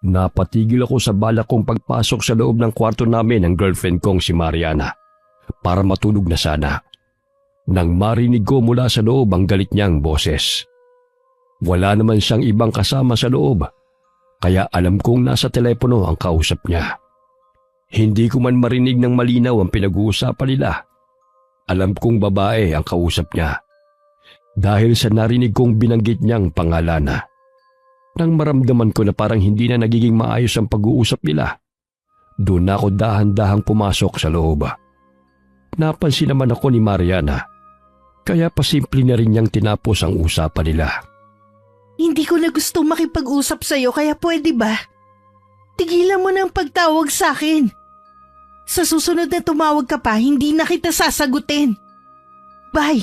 Napatigil ako sa balak kong pagpasok sa loob ng kwarto namin ng girlfriend kong si Mariana para matulog na sana. Nang marinig ko mula sa loob ang galit niyang boses. Wala naman siyang ibang kasama sa loob, kaya alam kong nasa telepono ang kausap niya. Hindi ko man marinig ng malinaw ang pinag-uusapan nila. Alam kong babae ang kausap niya dahil sa narinig kong binanggit niyang pangalan. Nang maramdaman ko na parang hindi na nagiging maayos ang pag-uusap nila, doon ako dahan-dahang pumasok sa loob. Napansin naman ako ni Mariana, kaya pasimple na rin niyang tinapos ang usapan nila. Hindi ko na gusto makipag-usap sa'yo kaya pwede ba? Tigilan mo na ang pagtawag sa akin. Sa susunod na tumawag ka pa, hindi na kita sasagutin. Bye!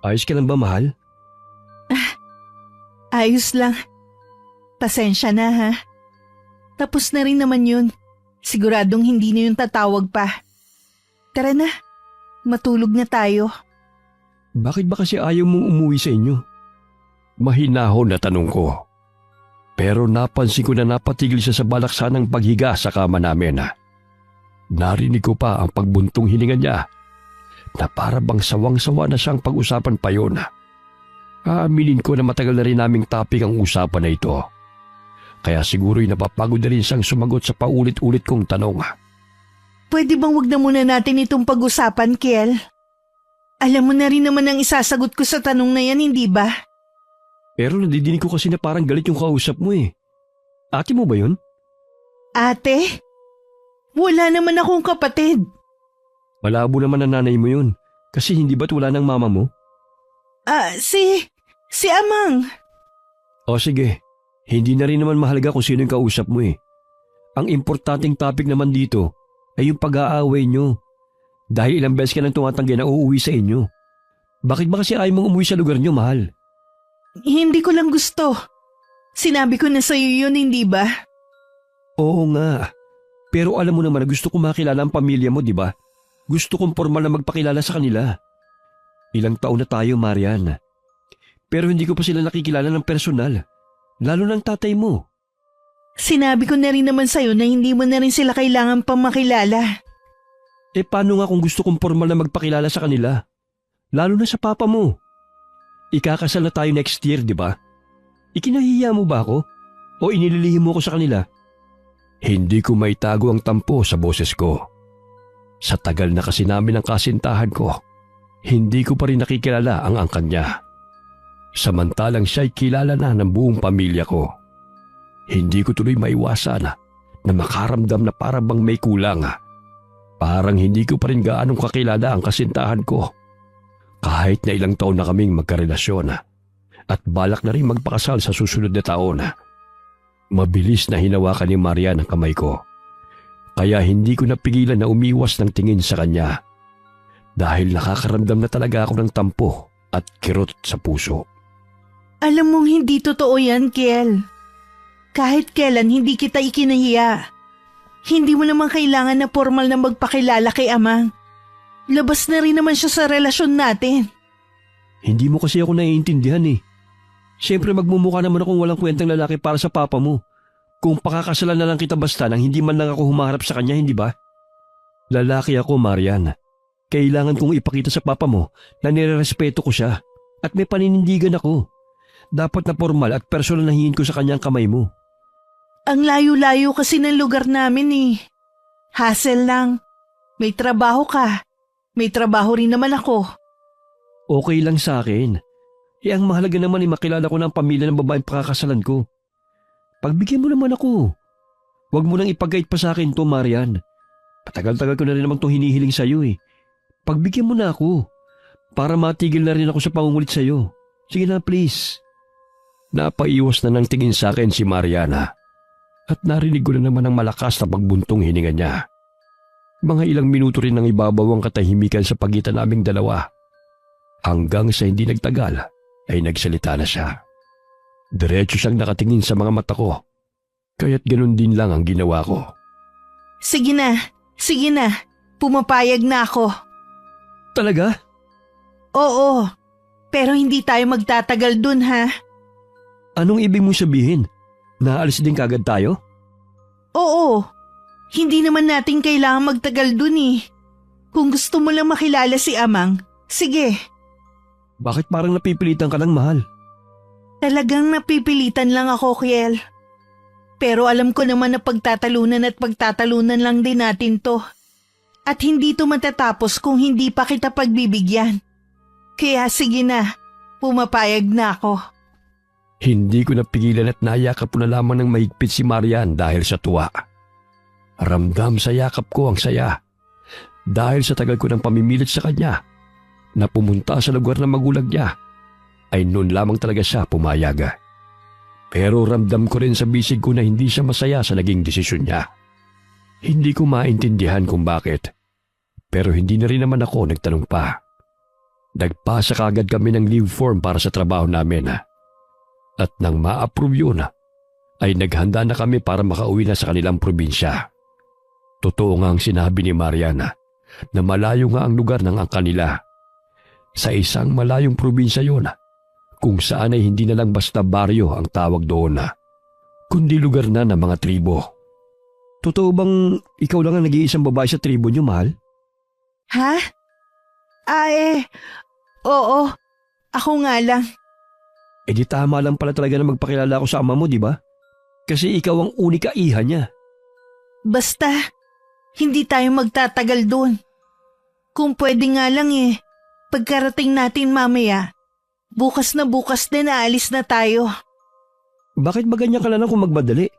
Ayos ka lang ba, mahal? Ayos lang. Pasensya na ha. Tapos na rin naman yun. Siguradong hindi na yung tatawag pa. Tara na, matulog na tayo. Bakit ba kasi ayaw mong umuwi sa inyo? Mahinahon na tanong ko. Pero napansin ko na napatigil siya sa balak sanang paghiga sa kama namin. Narinig ko pa ang pagbuntong hininga niya na para bang sawang-sawa na siyang pag-usapan pa yun. Aaminin ko na matagal na rin naming topic ang usapan na ito. Kaya siguro'y napapagod na rin siyang sumagot sa paulit-ulit kong tanong. Pwede bang wag na muna natin itong pag-usapan, Kiel? Alam mo na rin naman ang isasagot ko sa tanong na yan, hindi ba? Pero nadidinig ko kasi na parang galit yung kausap mo eh. Ate mo ba yun? Ate? Wala naman akong kapatid. Malabo naman ang nanay mo yun. Kasi hindi ba't wala ng mama mo? Si Amang. O sige, hindi na rin naman mahalaga kung sino yung kausap mo eh. Ang importanteng topic naman dito ay yung pag-aaway nyo. Dahil ilang beses ka nang tumatanggi na uuwi sa inyo. Bakit ba kasi ayaw mong umuwi sa lugar nyo, mahal? Hindi ko lang gusto. Sinabi ko na sa'yo yun, hindi ba? Oo nga. Pero alam mo naman na gusto kong makilala ang pamilya mo, di ba? Gusto kong formal na magpakilala sa kanila. Ilang taon na tayo, Marian. Pero hindi ko pa sila nakikilala ng personal. Lalo ng tatay mo. Sinabi ko na rin naman sa'yo na hindi mo na rin sila kailangan pang makilala. Eh paano nga kung gusto kong formal na magpakilala sa kanila? Lalo na sa papa mo. Ikakasal na tayo next year, di ba? Ikinahiya mo ba ako? O inililihim mo ko sa kanila? Hindi ko maitago ang tampo sa boses ko. Sa tagal na kasi namin ang kasintahan ko, hindi ko pa rin nakikilala ang angkan niya. Samantalang siya'y kilala na ng buong pamilya ko. Hindi ko tuloy maiwasan na makaramdam na parang bang may kulang. Parang hindi ko pa rin gaanong kakilala ang kasintahan ko. Kahit na ilang taon na kaming magkarelasyon at balak na rin magpakasal sa susunod na taon. Mabilis na hinawakan ni Maria ang kamay ko. Kaya hindi ko napigilan na umiwas ng tingin sa kanya. Dahil nakakaramdam na talaga ako ng tampo at kirot sa puso. Alam mong hindi totoo yan, Kiel. Kahit kailan hindi kita ikinahiya. Hindi mo naman kailangan na formal na magpakilala kay Amang. Labas na rin naman siya sa relasyon natin. Hindi mo kasi ako naiintindihan eh. Siyempre magmumukha naman akong walang kwentang lalaki para sa papa mo. Kung pakakasalan na lang kita basta nang hindi man lang ako humaharap sa kanya, hindi ba? Lalaki ako, Marian. Kailangan kong ipakita sa papa mo na nirerespeto ko siya at may paninindigan ako. Dapat na formal at personal na hingin ko sa kanyang kamay mo. Ang layo-layo kasi ng lugar namin eh. Hassle lang. May trabaho ka. May trabaho rin naman ako. Okay lang sa akin. Ang mahalaga naman ay makilala ko ng pamilya ng babaeng pakakasalan ko. Pagbigyan mo naman ako. Huwag mo nang ipagait pa sa akin to, Marian. Patagal-tagal ko na rin naman itong hinihiling sa'yo eh. Pagbigyan mo na ako. Para matigil na rin ako sa pangungulit sa'yo. Sige na, please. Napaiwas na ng tingin sa akin si Mariana. At narinig ko na naman ang malakas na pagbuntong hininga niya. Mga ilang minuto rin nang ibabaw ang katahimikan sa pagitan naming dalawa. Hanggang sa hindi nagtagal ay nagsalita na siya. Diretso siyang nakatingin sa mga mata ko. Kaya't ganun din lang ang ginawa ko. Sige na. Pumapayag na ako. Talaga? Oo, pero hindi tayo magtatagal dun ha. Anong ibig mong sabihin? Naalis din kagad tayo? Oo, hindi naman natin kailangan magtagal dun eh. Kung gusto mo lang makilala si Amang, sige. Bakit parang napipilitan ka lang, mahal? Talagang napipilitan lang ako, Kiel. Pero alam ko naman na pagtatalunan lang din natin to. At hindi to matatapos kung hindi pa kita pagbibigyan. Kaya sige na, pumapayag na ako. Hindi ko napigilan at nayakap ko na lamang ng mahigpit si Marian dahil sa tuwa. Ramdam sa yakap ko ang saya. Dahil sa tagal ko ng pamimilit sa kanya na pumunta sa lugar ng magulang niya, ay noon lamang talaga siya pumayag. Pero ramdam ko rin sa bisig ko na hindi siya masaya sa naging desisyon niya. Hindi ko maintindihan kung bakit. Pero hindi na rin naman ako nagtanong pa. Nagpasa kaagad kami ng leave form para sa trabaho namin. At nang ma-approve yun, ay naghanda na kami para makauwi na sa kanilang probinsya. Totoo nga ang sinabi ni Mariana na malayo nga ang lugar ng angka nila. Sa isang malayong probinsya yun, kung saan ay hindi na lang basta baryo ang tawag doon, kundi lugar na ng mga tribo. Totoo bang ikaw lang ang nag-iisang babae sa tribo niyo, mahal? Ha? Oo. Ako nga lang. Eh di tama lang pala talaga na magpakilala ako sa ama mo, di ba? Kasi ikaw ang unika iha niya. Basta, hindi tayo magtatagal doon. Kung pwede nga lang pagkarating natin mamaya, bukas na bukas din aalis na tayo. Bakit ba ganyan ka na lang kung magmadali?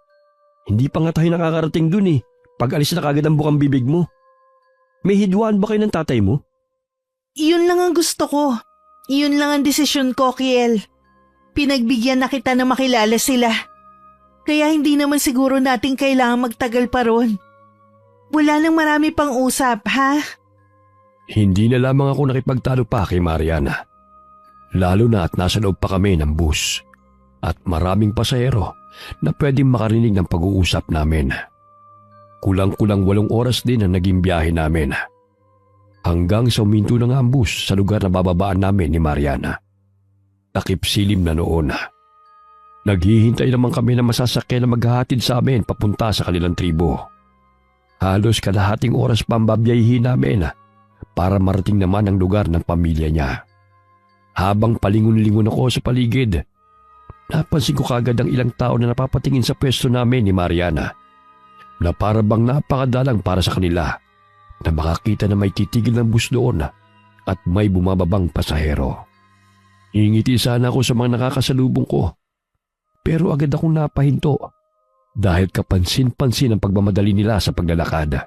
Hindi pa nga tayo nakakarating dun eh. Pag alis na kagad ang bukang bibig mo. May hidwaan ba kayo ng tatay mo? Iyon lang ang gusto ko. Iyon lang ang desisyon ko, Kiel. Pinagbigyan na kita na makilala sila. Kaya hindi naman siguro natin kailangan magtagal pa ron. Wala nang marami pang usap, ha? Hindi na lamang ako nakipagtalo pa kay Mariana. Lalo na at nasa loob pa kami ng bus. At maraming pasahero na pwedeng makarinig ng pag-uusap namin. Kulang-kulang 8 oras din ang naging biyahe namin. Hanggang sa uminto na nga ang bus sa lugar na bababaan namin ni Mariana. Takip silim na noon. Naghihintay naman kami na masasakyan na maghahatid sa amin papunta sa kanilang tribo. Halos kalahating oras pa ang babiyahihin namin para marating naman ang lugar ng pamilya niya. Habang palingon-lingon ako sa paligid, napansin ko kagad ang ilang tao na napapatingin sa pwesto namin ni Mariana na para bang napakadalang para sa kanila na makakita na may titigil ng bus doon at may bumababang pasahero. Ingiti sana ako sa mga nakakasalubong ko, pero agad akong napahinto dahil kapansin-pansin ang pagmamadali nila sa paglalakad.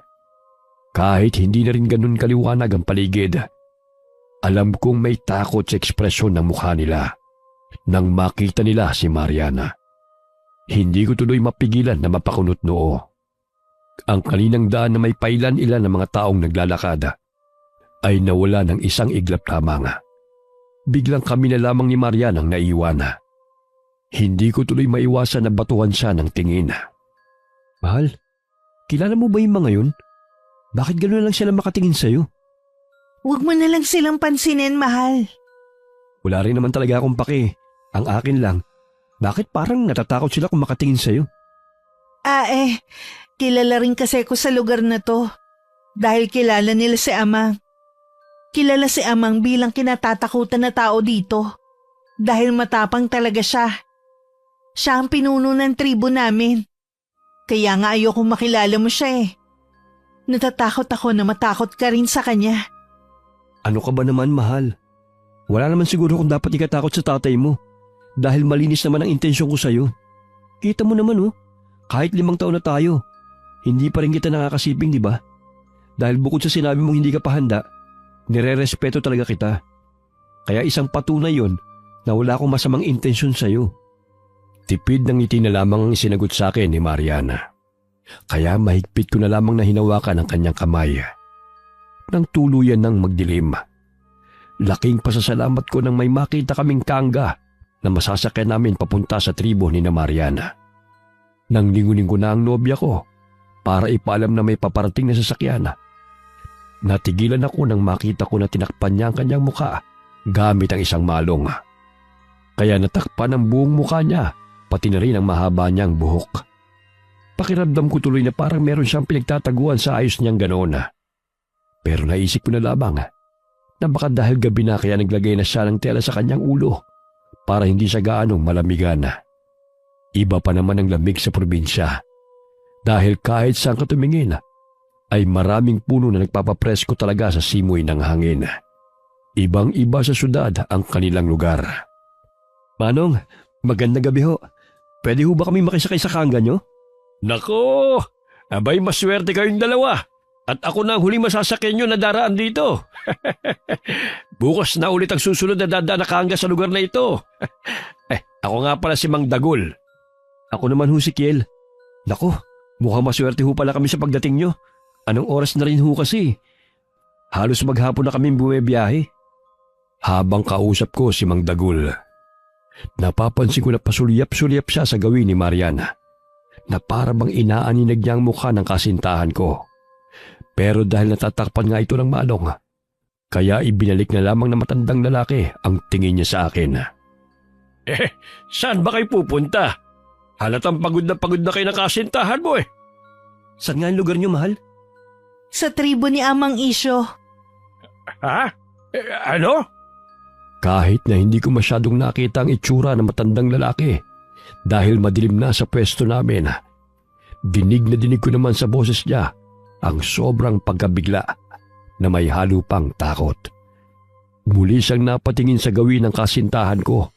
Kahit hindi na rin ganun kaliwanag ang paligid, alam kong may takot sa ekspresyon ng mukha nila nang makita nila si Mariana. Hindi ko tuloy mapigilan na mapakunot noo. Ang kaninang daan na may pailan-ilan ng mga taong naglalakad ay nawala ng isang iglap lamang. Biglang kami na lamang ni Mariana ang naiwan. Hindi ko tuloy maiwasan na batuhan siya ng tingin. Mahal, kilala mo ba yung mga yun? Bakit gano'n lang sila makatingin sa'yo? Huwag mo na lang silang pansinin, mahal. Wala rin naman talaga akong pake. Ang akin lang, bakit parang natatakot sila kung makatingin sa'yo? Kilala rin kasi ako sa lugar na to. Dahil kilala nila si Amang. Kilala si Amang bilang kinatatakutan na tao dito. Dahil matapang talaga siya. Siya ang pinuno ng tribo namin. Kaya nga ayoko makilala mo siya eh. Natatakot ako na matakot ka rin sa kanya. Ano ka ba naman, mahal? Wala naman siguro kung dapat ikatakot sa tatay mo. Dahil malinis naman ang intensyon ko sa'yo. Kita mo naman kahit 5 taon na tayo, hindi pa rin kita nakakasiping, di ba? Dahil bukod sa sinabi mong hindi ka pa handa, nire-respeto talaga kita. Kaya isang patunay yon na wala akong masamang intensyon sa'yo. Tipid ng ngiti na lamang ang sinagot sa akin ni Mariana. Kaya mahigpit ko na lamang na hinawakan ang kanyang kamay. Nang tuluyan ng magdilim, laking pasasalamat ko nang may makita kaming kangga na masasakyan namin papunta sa tribo ni Mariana. Nang lingunin ko na ang nobya ko para ipaalam na may paparating na sasakyan, natigilan ako nang makita ko na tinakpan niya ang kanyang muka gamit ang isang malong. Kaya natakpan ang buong muka niya pati na rin ang mahaba niyang buhok. Pakiramdam ko tuloy na parang meron siyang pinagtataguan sa ayos niyang ganoon. Pero naisip ko na lamang na baka dahil gabi na kaya naglagay na siya ng tela sa kanyang ulo para hindi siya gaanong malamigan. Iba pa naman ang lamig sa probinsya dahil kahit saan ka tumingin ay maraming puno na nagpapapresko talaga sa simoy ng hangin. Ibang-iba sa syudad ang kanilang lugar. Manong, magandang gabi ho. Pwede ho ba kami makisakay sa kangga nyo? Nako, abay maswerte kayong dalawa. At ako na ang huling masasakyan nyo na daraan dito. Bukas na ulit ang susunod na dadaan na kangga sa lugar na ito. Ako nga pala si Mang Dagul. Ako naman ho si Kiel. Nako, mukhang maswerte ho pala kami sa pagdating nyo. Anong oras na rin ho kasi? Halos maghapon na kaming bumibiyahe. Habang kausap ko si Mang Dagul, napapansin ko na pasulyap-sulyap siya sa gawin ni Mariana, na para bang inaaninag niya ang mukha ng kasintahan ko. Pero dahil natatakpan nga ito ng Manong, kaya ibinalik na lamang na matandang lalaki ang tingin niya sa akin. Saan ba kayo pupunta? Halatang pagod na kayo ng kasintahan mo . Saan nga ang lugar niyo, mahal? Sa tribo ni Amang Isyo. Ha? Ano? Kahit na hindi ko masyadong nakita ang itsura ng matandang lalaki dahil madilim na sa pwesto namin, dinig na dinig ko naman sa boses niya ang sobrang pagkabigla na may halo pang takot. Muli siyang napatingin sa gawin ng kasintahan ko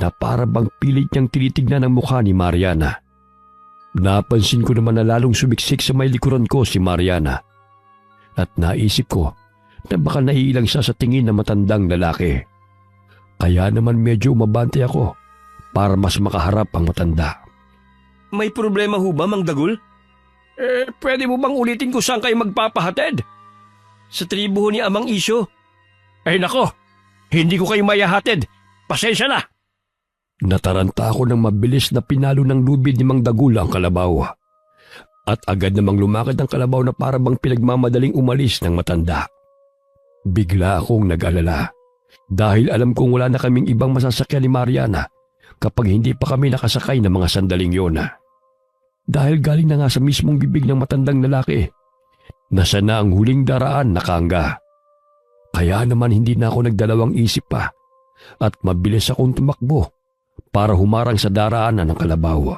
na para bang pilit niyang tinitignan ang mukha ni Mariana. Napansin ko naman na lalong sumiksik sa may likuran ko si Mariana at naisip ko na baka naiilang siya sa tingin ng matandang lalaki. Kaya naman medyo umabante ako para mas makaharap ang matanda. May problema ho ba, Mang Dagul? Pwede mo bang ulitin kung saan kayo magpapahatid? Sa tribo ni Amang Isyo. Nako, hindi ko kayo mayahatid. Pasensya na. Nataranta ako ng mabilis na pinalo ng lubid ni Mang Dagul ang kalabaw. At agad namang lumakad ang kalabaw na para bang pinagmamadaling umalis ng matanda. Bigla akong nag-alala dahil alam kong wala na kaming ibang masasakyan ni Mariana kapag hindi pa kami nakasakay ng mga sandaling yon. Dahil galing na nga sa mismong bibig ng matandang lalaki, nasa na ang huling daraan na kangga. Kaya naman hindi na ako nagdalawang isip pa at mabilis akong tumakbo para humarang sa daraanan ng kalabaw.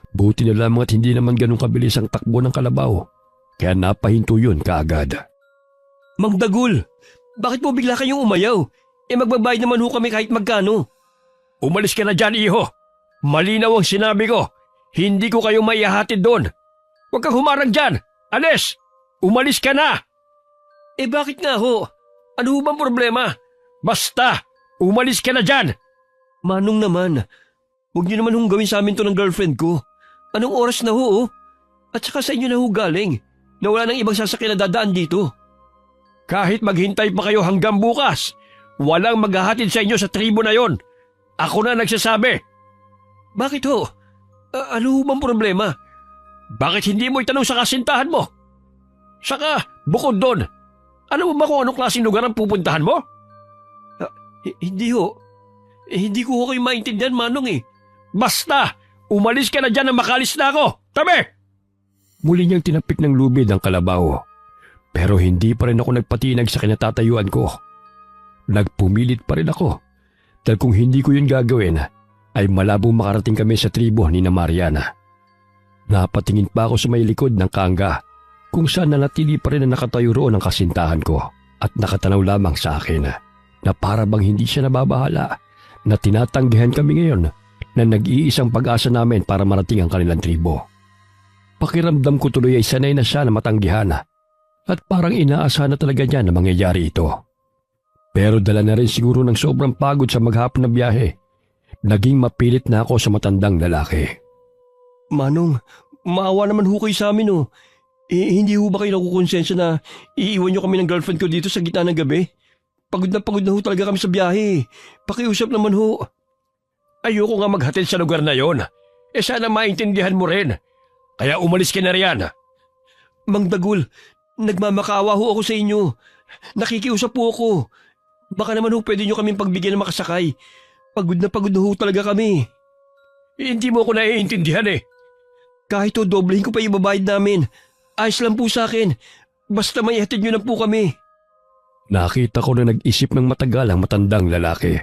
Buti na lamang at hindi naman ganun kabilis ang takbo ng kalabaw, kaya napahinto yun kaagad. Mang Dagul, bakit mo bigla kayong umayaw? Magbabayad naman ho kami kahit magkano. Umalis ka na dyan, iho. Malinaw ang sinabi ko. Hindi ko kayo maihahatid doon. Huwag kang humarang dyan. Alis! Umalis ka na! Bakit nga ho? Ano ho bang problema? Basta! Umalis ka na dyan! Manong naman, huwag niyo naman hong gawin sa amin to ng girlfriend ko. Anong oras na ho? At saka sa inyo na ho galing, na wala nang ibang sasakyan na dadaan dito. Kahit maghintay pa kayo hanggang bukas, walang maghahatid sa inyo sa tribo na yon. Ako na nagsasabi. Bakit ho? Ano ho bang problema? Bakit hindi mo itanong sa kasintahan mo? Saka, bukod doon, alam mo ba kung anong klaseng lugar ang pupuntahan mo? Hindi ho. Hindi ko ho kayo maintindihan, Manong . Basta, umalis ka na dyan na makalis na ako. Tabi! Muli niyang tinapik ng lubid ang kalabaw. Pero hindi pa rin ako nagpatinag sa kinatatayuan ko. Nagpumilit pa rin ako. Dahil kung hindi ko yun gagawin, ay malabong makarating kami sa tribo ni Mariana. Napatingin pa ako sa may likod ng kangga kung saan nanatili pa rin na nakatayo roon ang kasintahan ko at nakatanaw lamang sa akin na para bang hindi siya nababahala na tinatanggihan kami ngayon na nag-iisang pag-asa namin para marating ang kanilang tribo. Pakiramdam ko tuloy ay sanay na siya na matanggihan at parang inaasa na talaga niya na mangyayari ito. Pero dala na rin siguro ng sobrang pagod sa maghapon na biyahe, naging mapilit na ako sa matandang lalaki. Manong, maawa naman ho kayo sa amin . Hindi ho ba kayo nakukonsensya na iiwan niyo kami ng girlfriend ko dito sa gitna ng gabi? Pagod na ho talaga kami sa biyahe. Pakiusap naman ho. Ayoko nga maghatid sa lugar na yon. Sana maintindihan mo rin. Kaya umalis ka na riyan. Mang Dagul, nagmamakaawa ho ako sa inyo. Nakikiusap po ako. Baka naman ho pwede nyo kaming pagbigyan ng makasakay. Pagod na ho talaga kami. Hindi mo ako naiintindihan eh. Kahit o doblehin ko pa yung babayad namin. Ayos lang po sa akin. Basta may ihatid nyo na po kami. Nakita ko na nag-isip ng matagal ang matandang lalaki.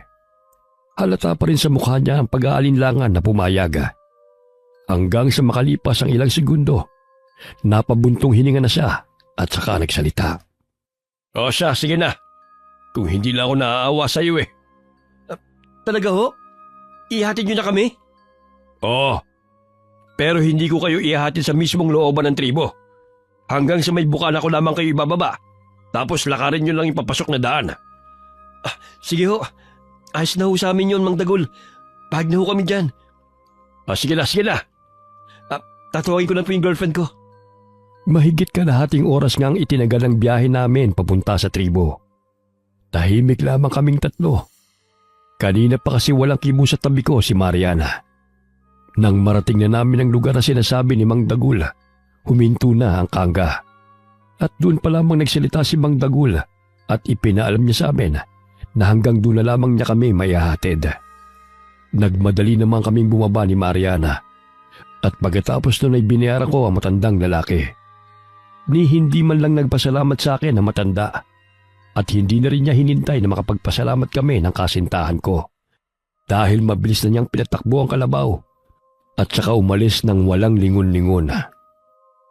Halata pa rin sa mukha niya ang pag-aalinlangan na pumayaga. Hanggang sa makalipas ang ilang segundo, napabuntong hininga na siya at saka nagsalita. O siya, sige na. Kung hindi lang ako naaawa sa iyo eh. Talaga ho? Ihatid nyo na kami? Oo. Pero hindi ko kayo ihahatid sa mismong looban ng tribo. Hanggang sa may bukana ko lamang kayo ibababa. Tapos lakarin nyo lang ipapasok na daan. Sige ho. Ayos na ho sa amin yun, Mang Dagul. Pahag na ho kami dyan. Sige na, sige na. Tatawagin ko na po yung girlfriend ko. Mahigit kalahating oras nga ang itinagal ng biyahe namin papunta sa tribo. Tahimik lamang kaming tatlo. Kanina pa kasi walang kibo sa tabi ko si Mariana. Nang marating na namin ang lugar na sinasabi ni Mang Dagul, huminto na ang kangga. At doon pa lamang nagsalita si Mang Dagul at ipinaalam niya sa amin na hanggang doon na lamang niya kami maihahatid. Nagmadali naman kaming bumaba ni Mariana at pagkatapos nun ay binayaran ko ang matandang lalaki. Ni hindi man lang nagpasalamat sa akin ang matanda at hindi na rin niya hinintay na makapagpasalamat kami ng kasintahan ko dahil mabilis na niyang pinatakbo ang kalabaw at saka umalis ng walang lingon-lingon.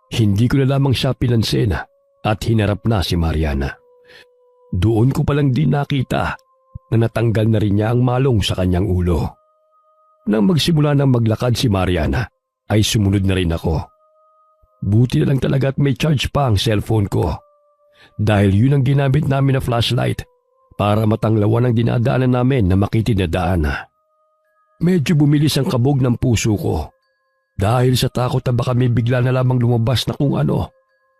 Hindi ko na lamang siya pinansin at hinarap na si Mariana. Doon ko palang din nakita na natanggal na rin niya ang malong sa kanyang ulo. Nang magsimula ng maglakad si Mariana, ay sumunod na rin ako. Buti na lang talaga at may charge pa ang cellphone ko. Dahil yun ang ginamit namin na flashlight para matanglawan ang dinadaanan namin na makitid na daan. Medyo bumilis ang kabog ng puso ko dahil sa takot na baka may bigla na lamang lumabas na kung ano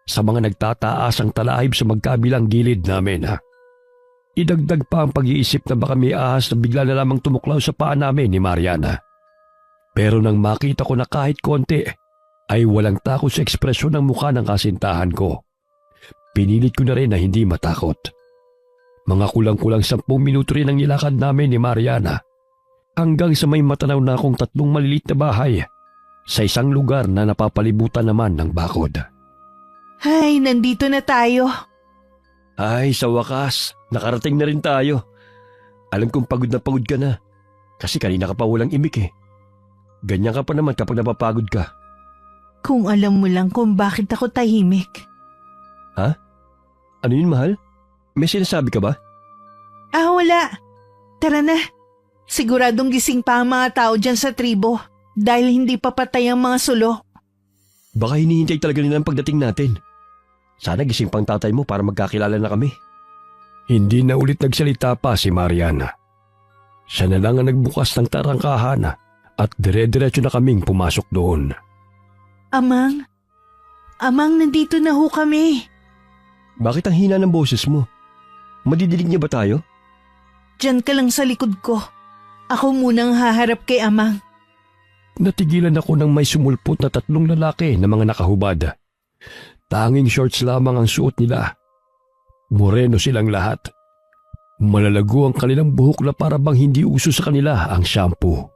sa mga nagtataas ang talahib sa magkabilang gilid namin. Idagdag pa ang pag-iisip na baka may ahas na bigla na lamang tumuklaw sa paa namin ni Mariana. Pero nang makita ko na kahit konti ay walang takot sa ekspresyon ng mukha ng kasintahan ko, pinilit ko na rin na hindi matakot. Mga kulang-kulang 10 minuto rin ang nilakad namin ni Mariana hanggang sa may matanaw na akong 3 malilit na bahay sa isang lugar na napapalibutan naman ng bakod. Ay, nandito na tayo. Ay, sa wakas. Nakarating na rin tayo. Alam kong pagod na pagod ka na. Kasi kanina ka pa walang imik eh. Ganyan ka pa naman kapag napapagod ka. Kung alam mo lang kung bakit ako tahimik. Ha? Ano yun, mahal? May sinasabi ka ba? Wala. Tara na. Siguradong gising pa ang mga tao dyan sa tribo dahil hindi pa patay ang mga sulo. Baka hinihintay talaga nila ang pagdating natin. Sana gising pang tatay mo para magkakilala na kami. Hindi na ulit nagsalita pa si Mariana. Siya na lang ang nagbukas ng tarangkahan at dire-diretso na kaming pumasok doon. Amang, nandito na ho kami. Bakit ang hina ng boses mo? Madidilig niya ba tayo? Diyan ka lang sa likod ko. Ako munang haharap kay Amang. Natigilan ako nang may sumulpot na 3 lalaki na mga nakahubad. Tanging shorts lamang ang suot nila. Moreno silang lahat. Malalago ang kanilang buhok na para bang hindi uso sa kanila ang shampoo.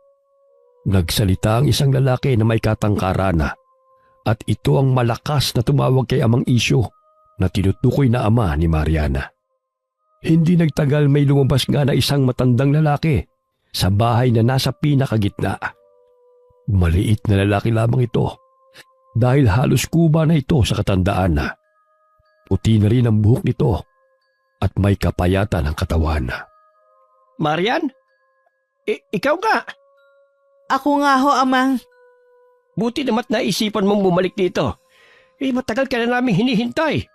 Nagsalita ang isang lalaki na may katangkaran at ito ang malakas na tumawag kay Amang Isyo na tinutukoy na ama ni Mariana. Hindi nagtagal may lumabas nga na isang matandang lalaki sa bahay na nasa pinakagitna. Maliit na lalaki lamang ito dahil halos kuba na ito sa katandaan. Puti na rin ang buhok nito at may kapayatan ang katawan. Marian? Ikaw nga? Ako nga ho, Amang. Buti namat naisipan mong bumalik dito. Matagal ka na namin hinihintay.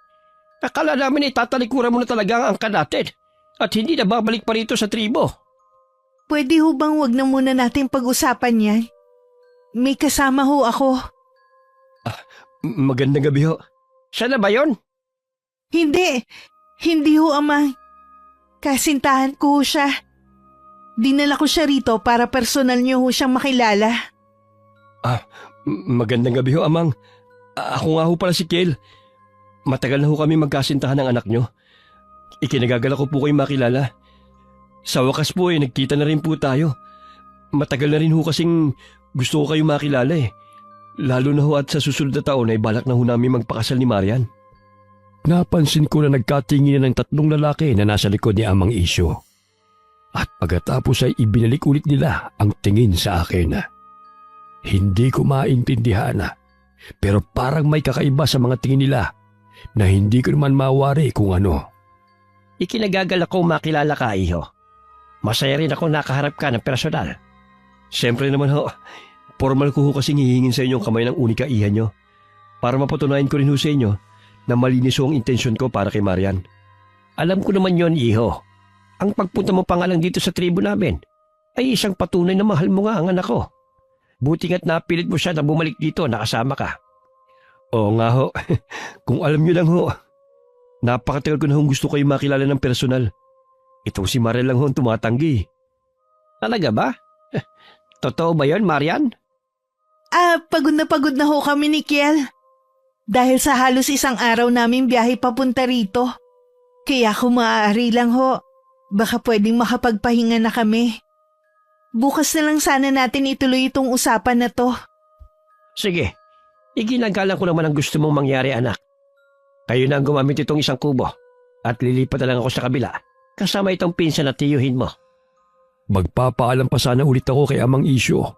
Akala namin tatalikuran mo na talaga ang angka natin at hindi na babalik pa rito sa tribo. Pwede ho bang wag na muna natin pag-usapan yan? May kasama ho ako. Magandang gabi ho. Siya na ba yun? Hindi ho, Amang. Kasintahan ko ho siya. Dinala ko siya rito para personal niyo ho siyang makilala. Magandang gabi ho, Amang. Ako nga ho pala si Kel. Matagal na ho kami magkasintahan ng anak nyo. Ikinagagala ko po kayong makilala. Sa wakas po nagkita na rin po tayo. Matagal na rin ho kasing Gusto ko kayong makilala eh. Lalo na ho at sa susunod na taon ay balak na ho namin magpakasal ni Marian. Napansin ko na nagkatinginan ng tatlong lalaki na nasa likod ni Amang Isyo. At pagkatapos ay ibinalik ulit nila ang tingin sa akin. Hindi ko maintindihan, pero parang may kakaiba sa mga tingin nila na hindi ko naman mawari kung ano. Ikinagagal ako makilala ka, iho. Masaya rin ako nakaharap ka ng personal. Siyempre naman ho, formal ko ho kasing hihingin sa inyo ang kamay ng unika iha nyo para mapatunayan ko rin ho sa inyo na malinis ho ang intensyon ko para kay Marian. Alam ko naman yon, iho. Ang pagpunta mo pa nga lang dito sa tribo namin ay isang patunay na mahal mo nga ang anak ko. Buti nga't napilit mo siya na bumalik dito nakasama ka. Oo nga ho, kung alam nyo lang ho, napakatagal ko na hong gusto kayo makilala ng personal. Itong si Marian lang ho ang tumatanggi. Talaga ba? Totoo ba yon, Marian? Pagod na ho kami ni Kiel. Dahil sa halos isang araw naming biyahe papunta rito. Kaya kung maaari lang ho, baka pwedeng makapagpahinga na kami. Bukas na lang sana natin ituloy itong usapan na to. Sige, iginagalang ko naman ang gusto mong mangyari, anak. Kayo na ang gumamit itong isang kubo at lilipat na lang ako sa kabila kasama itong pinsan na tiyuhin mo. Magpapaalam pa sana ulit ako kay Amang Isyo,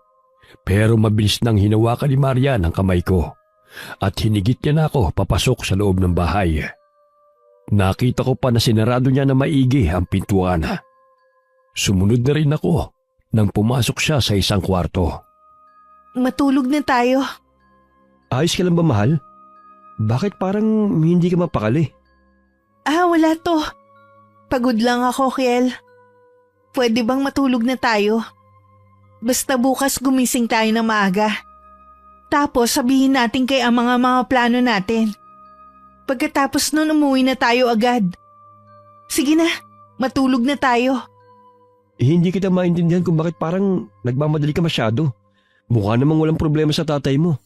pero mabilis nang hinawakan ni Marian ang kamay ko at hinigit niya na ako papasok sa loob ng bahay. Nakita ko pa na sinarado niya na maigi ang pintuan. Sumunod na rin ako nang pumasok siya sa isang kwarto. Matulog na tayo. Ayos ka lang ba, mahal? Bakit parang hindi ka mapakali? Wala to. Pagod lang ako, Kiel. Pwede bang matulog na tayo? Basta bukas gumising tayo ng maaga. Tapos sabihin natin kay ang mga plano natin. Pagkatapos nun umuwi na tayo agad. Sige na, matulog na tayo. Hindi kita maintindihan kung bakit parang nagmamadali ka masyado. Mukha namang walang problema sa tatay mo.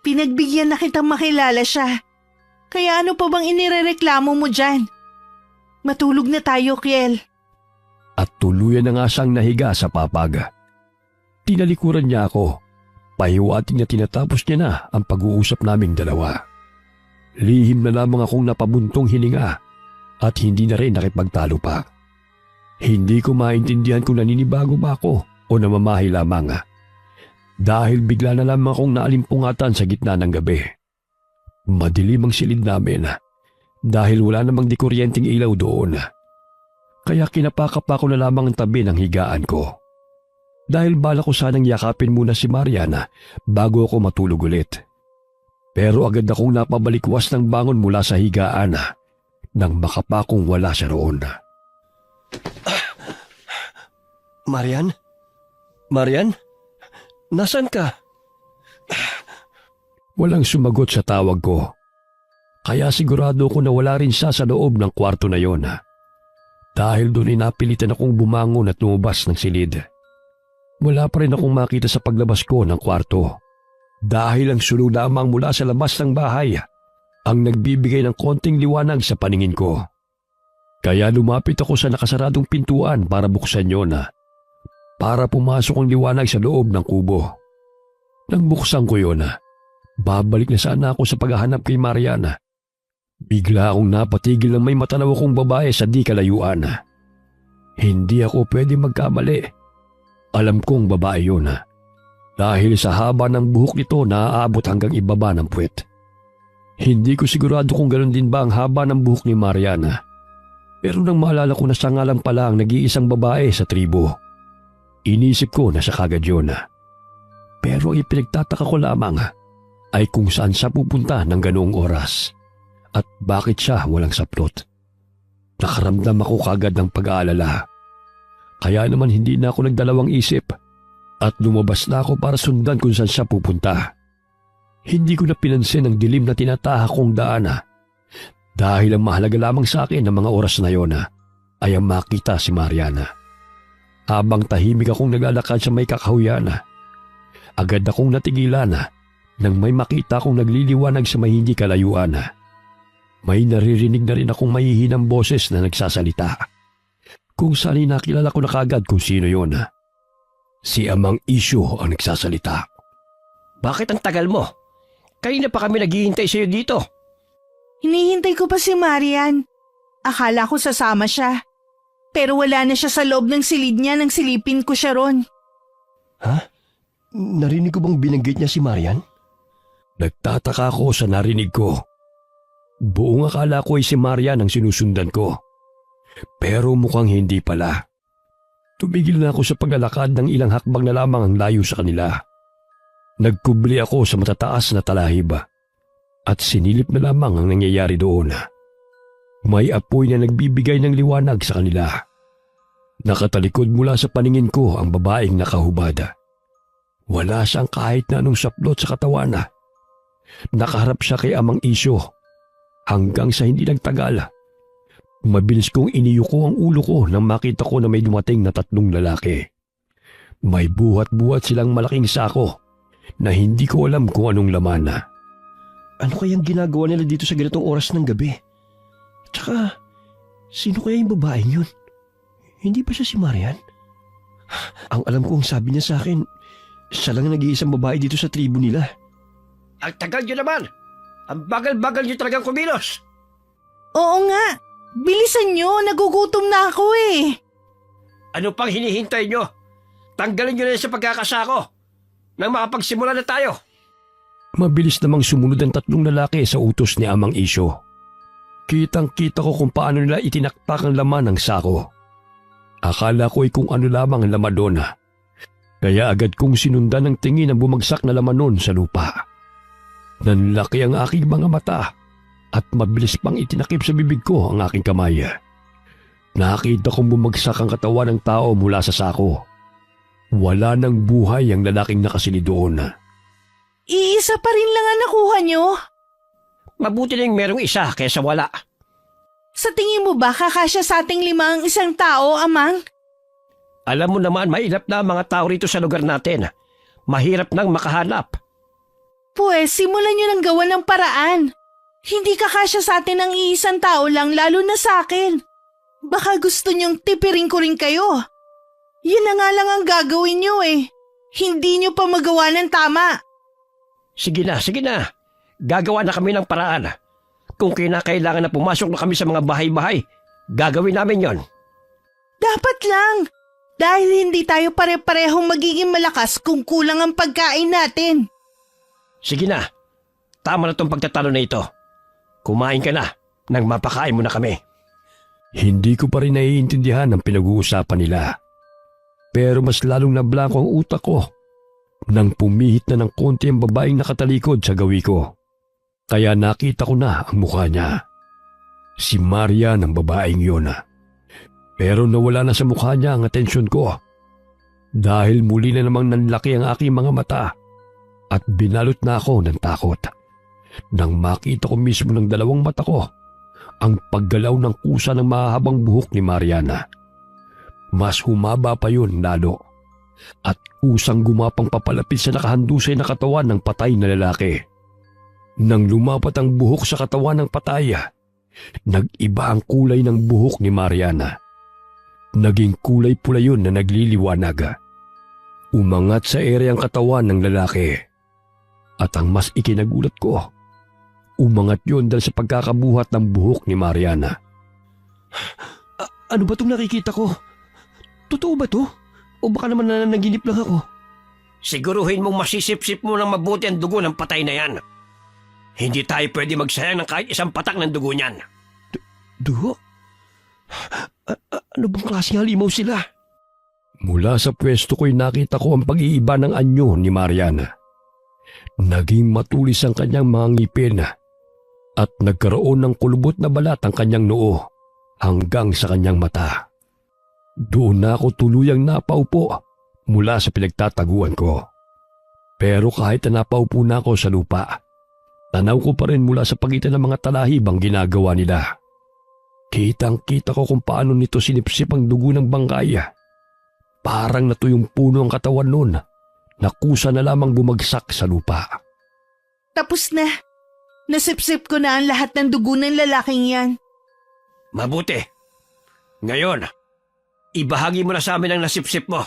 Pinagbigyan na kitang makilala siya. Kaya ano pa bang inirereklamo mo dyan? Matulog na tayo, Kiel. At tuluyan na nga siyang nahiga sa papag. Tinalikuran niya ako. Pahiwating na tinatapos niya na ang pag-uusap naming dalawa. Lihim na lamang akong napabuntong hininga at hindi na rin nakipagtalo pa. Hindi ko maintindihan kung naninibago ba ako o namamahi lamang. Dahil bigla na lamang akong naalimpungatan sa gitna ng gabi. Madilim ang silid namin dahil wala namang dikuryenteng ilaw doon. Kaya kinapakapa ko na lamang ang tabi ng higaan ko. Dahil bala ko sanang yakapin muna si Mariana bago ako matulog ulit. Pero agad akong napabalikwas ng bangon mula sa higaan nang makapakong wala siya roon. Marian? Marian? Nasaan ka? Walang sumagot sa tawag ko. Kaya sigurado ko na wala rin siya sa loob ng kwarto na yon. Dahil doon ay napilitan akong bumangon at lumabas ng silid. Wala pa rin akong makita sa paglabas ko ng kwarto. Dahil ang sulong lamang mula sa labas ng bahay ang nagbibigay ng konting liwanag sa paningin ko. Kaya lumapit ako sa nakasaradong pintuan para buksan yon para pumasok ang liwanag sa loob ng kubo. Nang buksan ko yon, babalik na sana ako sa paghahanap kay Mariana. Bigla akong napatigil ng may matanaw akong babae sa di kalayuan. Hindi ako pwede magkamali. Alam kong babae yun dahil sa haba ng buhok nito naaabot hanggang ibaba ng puwet. Hindi ko sigurado kung ganoon din ba ang haba ng buhok ni Mariana. Pero nang maalala ko na siya nga lang pala ang nag-iisang babae sa tribo, inisip ko na siya kagad yun. Pero ang ipinagtataka ko lamang ay kung saan siya pupunta ng ganoong oras at bakit siya walang saplot. Nakaramdam ako kagad ng pag-aalala. Kaya naman hindi na ako nagdalawang isip at lumabas na ako para sundan kung saan siya pupunta. Hindi ko na pinansin ang dilim na tinatahak kong daan dahil ang mahalaga lamang sa akin ng mga oras na yon ay ang makita si Mariana. Habang tahimik akong naglalakad sa may kakahuyan, agad akong natigilan nang may makita akong nagliliwanag sa may hindi kalayuan. May naririnig na rin akong mahihinang boses na nagsasalita. Kung saan nakilala ko na kagad kung sino yon. Si Amang Isyo ang nagsasalita. Bakit ang tagal mo? Kanina pa kami naghihintay sa'yo dito. Hinihintay ko pa si Marian. Akala ko sasama siya. Pero wala na siya sa loob ng silid niya nang silipin ko siya ron. Ha? Narinig ko bang binanggit niya si Marian? Nagtataka ako sa narinig ko. Buong akala ko ay si Marian ang sinusundan ko. Pero mukhang hindi pala. Tumigil na ako sa paglalakad ng ilang hakbang na lamang ang layo sa kanila. Nagkubli ako sa matataas na talahib at sinilip na lamang ang nangyayari doon. May apoy na nagbibigay ng liwanag sa kanila. Nakatalikod mula sa paningin ko ang babaeng nakahubad. Wala siyang kahit na anong saplot sa katawan. Nakaharap siya kay Amang Isyo hanggang sa hindi nagtagal. Mabilis kong iniyuko ang ulo ko nang makita ko na may dumating na 3 lalaki. May buhat-buhat silang malaking sako na hindi ko alam kung anong laman. Ano kayang ginagawa nila dito sa ganitong oras ng gabi? Tsaka, sino kaya yung babaeng yun? Hindi ba siya si Marian? Ang alam ko ang sabi niya sa akin, siya lang ang nag-iisang babae dito sa tribo nila. Ang tagal nyo naman! Ang bagal-bagal nyo talagang kumilos! Oo nga. Bilisan niyo, nagugutom na ako eh. Ano pang hinihintay nyo? Tanggalin nyo na yan sa pagkakasako nang makapagsimula na tayo. Mabilis namang sumunod ang 3 lalaki sa utos ni Amang Isyo. Kitang-kita ko kung paano nila itinakpak ang laman ng sako. Akala ko ay kung ano lamang ang laman doon. Kaya agad kong sinundan ng tingin ang bumagsak na laman noon sa lupa. Nanlaki ang aking mga mata at mabilis pang itinakip sa bibig ko ang aking kamay. Nakita kong bumagsak ang katawan ng tao mula sa sako. Wala nang buhay ang lalaking nakasilid doon. Iisa pa rin lang ang nakuha niyo. Mabuti na yung merong isa kaysa wala. Sa tingin mo ba kakasya sa ating 5 ang isang tao, Amang? Alam mo naman, mahirap na ang mga tao rito sa lugar natin. Mahirap nang makahanap. Pues, simulan niyo ng gawa ng paraan. Hindi kakasya sa atin ang iisang tao lang, lalo na sa akin. Baka gusto niyong tipirin ko rin kayo. Yun na nga lang ang gagawin niyo eh. Hindi niyo pa magawa ng tama. Sige na, sige na. Gagawa na kami ng paraan. Kung kinakailangan na pumasok na kami sa mga bahay-bahay, gagawin namin yon. Dapat lang. Dahil hindi tayo pare-parehong magiging malakas kung kulang ang pagkain natin. Sige na. Tama na tong pagtatalo na ito. Kumain ka na nang mapakain mo na kami. Hindi ko pa rin naiintindihan ang pinag-uusapan nila. Pero mas lalong nablangko ang utak ko nang pumihit na ng konti ang babaeng nakatalikod sa gawi ko. Kaya nakita ko na ang mukha niya. Si Marian ang babaeng yun. Pero nawala na sa mukha niya ang atensyon ko. Dahil muli na namang nanlaki ang aking mga mata at binalot na ako ng takot. Nang makita ko mismo ng 2 mata ko ang paggalaw ng kusa ng mahahabang buhok ni Mariana. Mas humaba pa yun lalo at kusang gumapang papalapit sa nakahandusay na katawan ng patay na lalaki. Nang lumapat ang buhok sa katawan ng patay, nag-iba ang kulay ng buhok ni Mariana. Naging kulay pula yun na nagliliwanag. Umangat sa ere ang katawan ng lalaki. At ang mas ikinagulat ko, umangat yun dahil sa pagkakabuhat ng buhok ni Mariana. Ano ba itong nakikita ko? Totoo ba to? O baka naman nananaginip lang ako? Siguruhin mong masisip-sip mo ng mabuti ang dugo ng patay na yan. Hindi tayo pwede magsayang ng kahit isang patak ng dugo niyan. Dugo? Ano bang klaseng halimaw sila? Mula sa pwesto ko'y nakita ko ang pag-iiba ng anyo ni Mariana. Naging matulis ang kanyang mga ngipin at nagkaroon ng kulubot na balat ang kanyang noo hanggang sa kanyang mata. Doon na ako tuluyang napaupo mula sa pinagtataguan ko. Pero kahit na napaupo na ako sa lupa, tanaw ko pa rin mula sa pagitan ng mga talahib ang ginagawa nila. Kitang-kita ko kung paano nito sinipsip ang dugo ng bangkay. Parang natuyong puno ang katawan nun na kusa na lamang bumagsak sa lupa. Tapos na. Nasipsip ko na ang lahat ng dugo ng lalaking yan. Mabuti. Ngayon, ibahagi mo na sa amin ang nasipsip mo.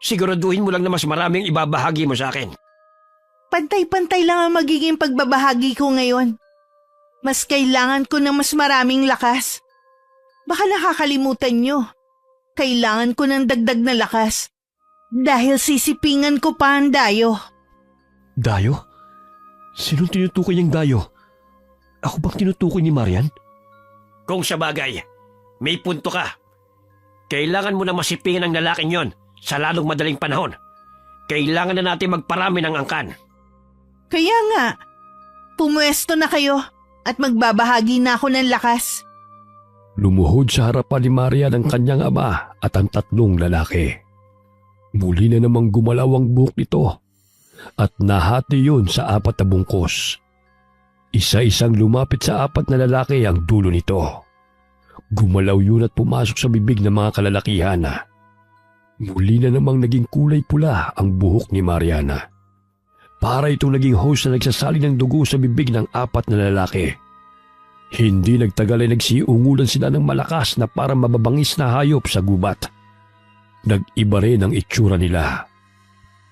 Siguraduhin mo lang na mas maraming ibabahagi mo sa akin. Pantay-pantay lang ang magiging pagbabahagi ko ngayon. Mas kailangan ko ng mas maraming lakas. Baka nakakalimutan nyo. Kailangan ko ng dagdag na lakas. Dahil sisipingan ko pa ang dayo. Dayo? Sinong tinutukoy niyang dayo? Ako bang tinutukoy ni Marian? Kung sa bagay, may punto ka. Kailangan mo na masipingan ang lalaking yon sa lalong madaling panahon. Kailangan na natin magparami ng angkan. Kaya nga, pumuesto na kayo at magbabahagi na ako ng lakas. Lumuhod sa harapan ni Marian ang kanyang ama at ang tatlong lalaki. Muli na namang gumalaw ang buhok nito at nahati yun sa 4 na bungkos. Isa-isang lumapit sa 4 na lalaki ang dulo nito. Gumalaw yun at pumasok sa bibig ng mga kalalakihan. Muli na namang naging kulay pula ang buhok ni Mariana. Para itong naging host na nagsasali ng dugo sa bibig ng 4 na lalaki. Hindi nagtagal ay nagsiungulan sila ng malakas na parang mababangis na hayop sa gubat. Nag-iba rin ang itsura nila.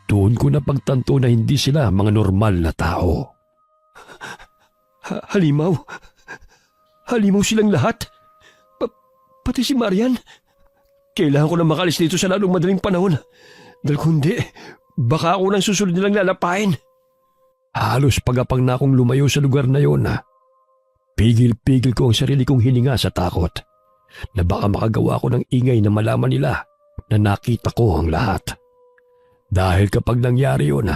Doon ko napagtanto na hindi sila mga normal na tao. Halimaw? Halimaw silang lahat? Pati si Marian? Kailangan ko na makalis dito sa lalong madaling panahon. Dahil kundi, baka ako nang susunod nilang lalapain. Halos pagapang na akong lumayo sa lugar na yon. Pigil-pigil ko ang sarili kong hininga sa takot na baka makagawa ko ng ingay na malaman nila na nakita ko ang lahat. Dahil kapag nangyari yun,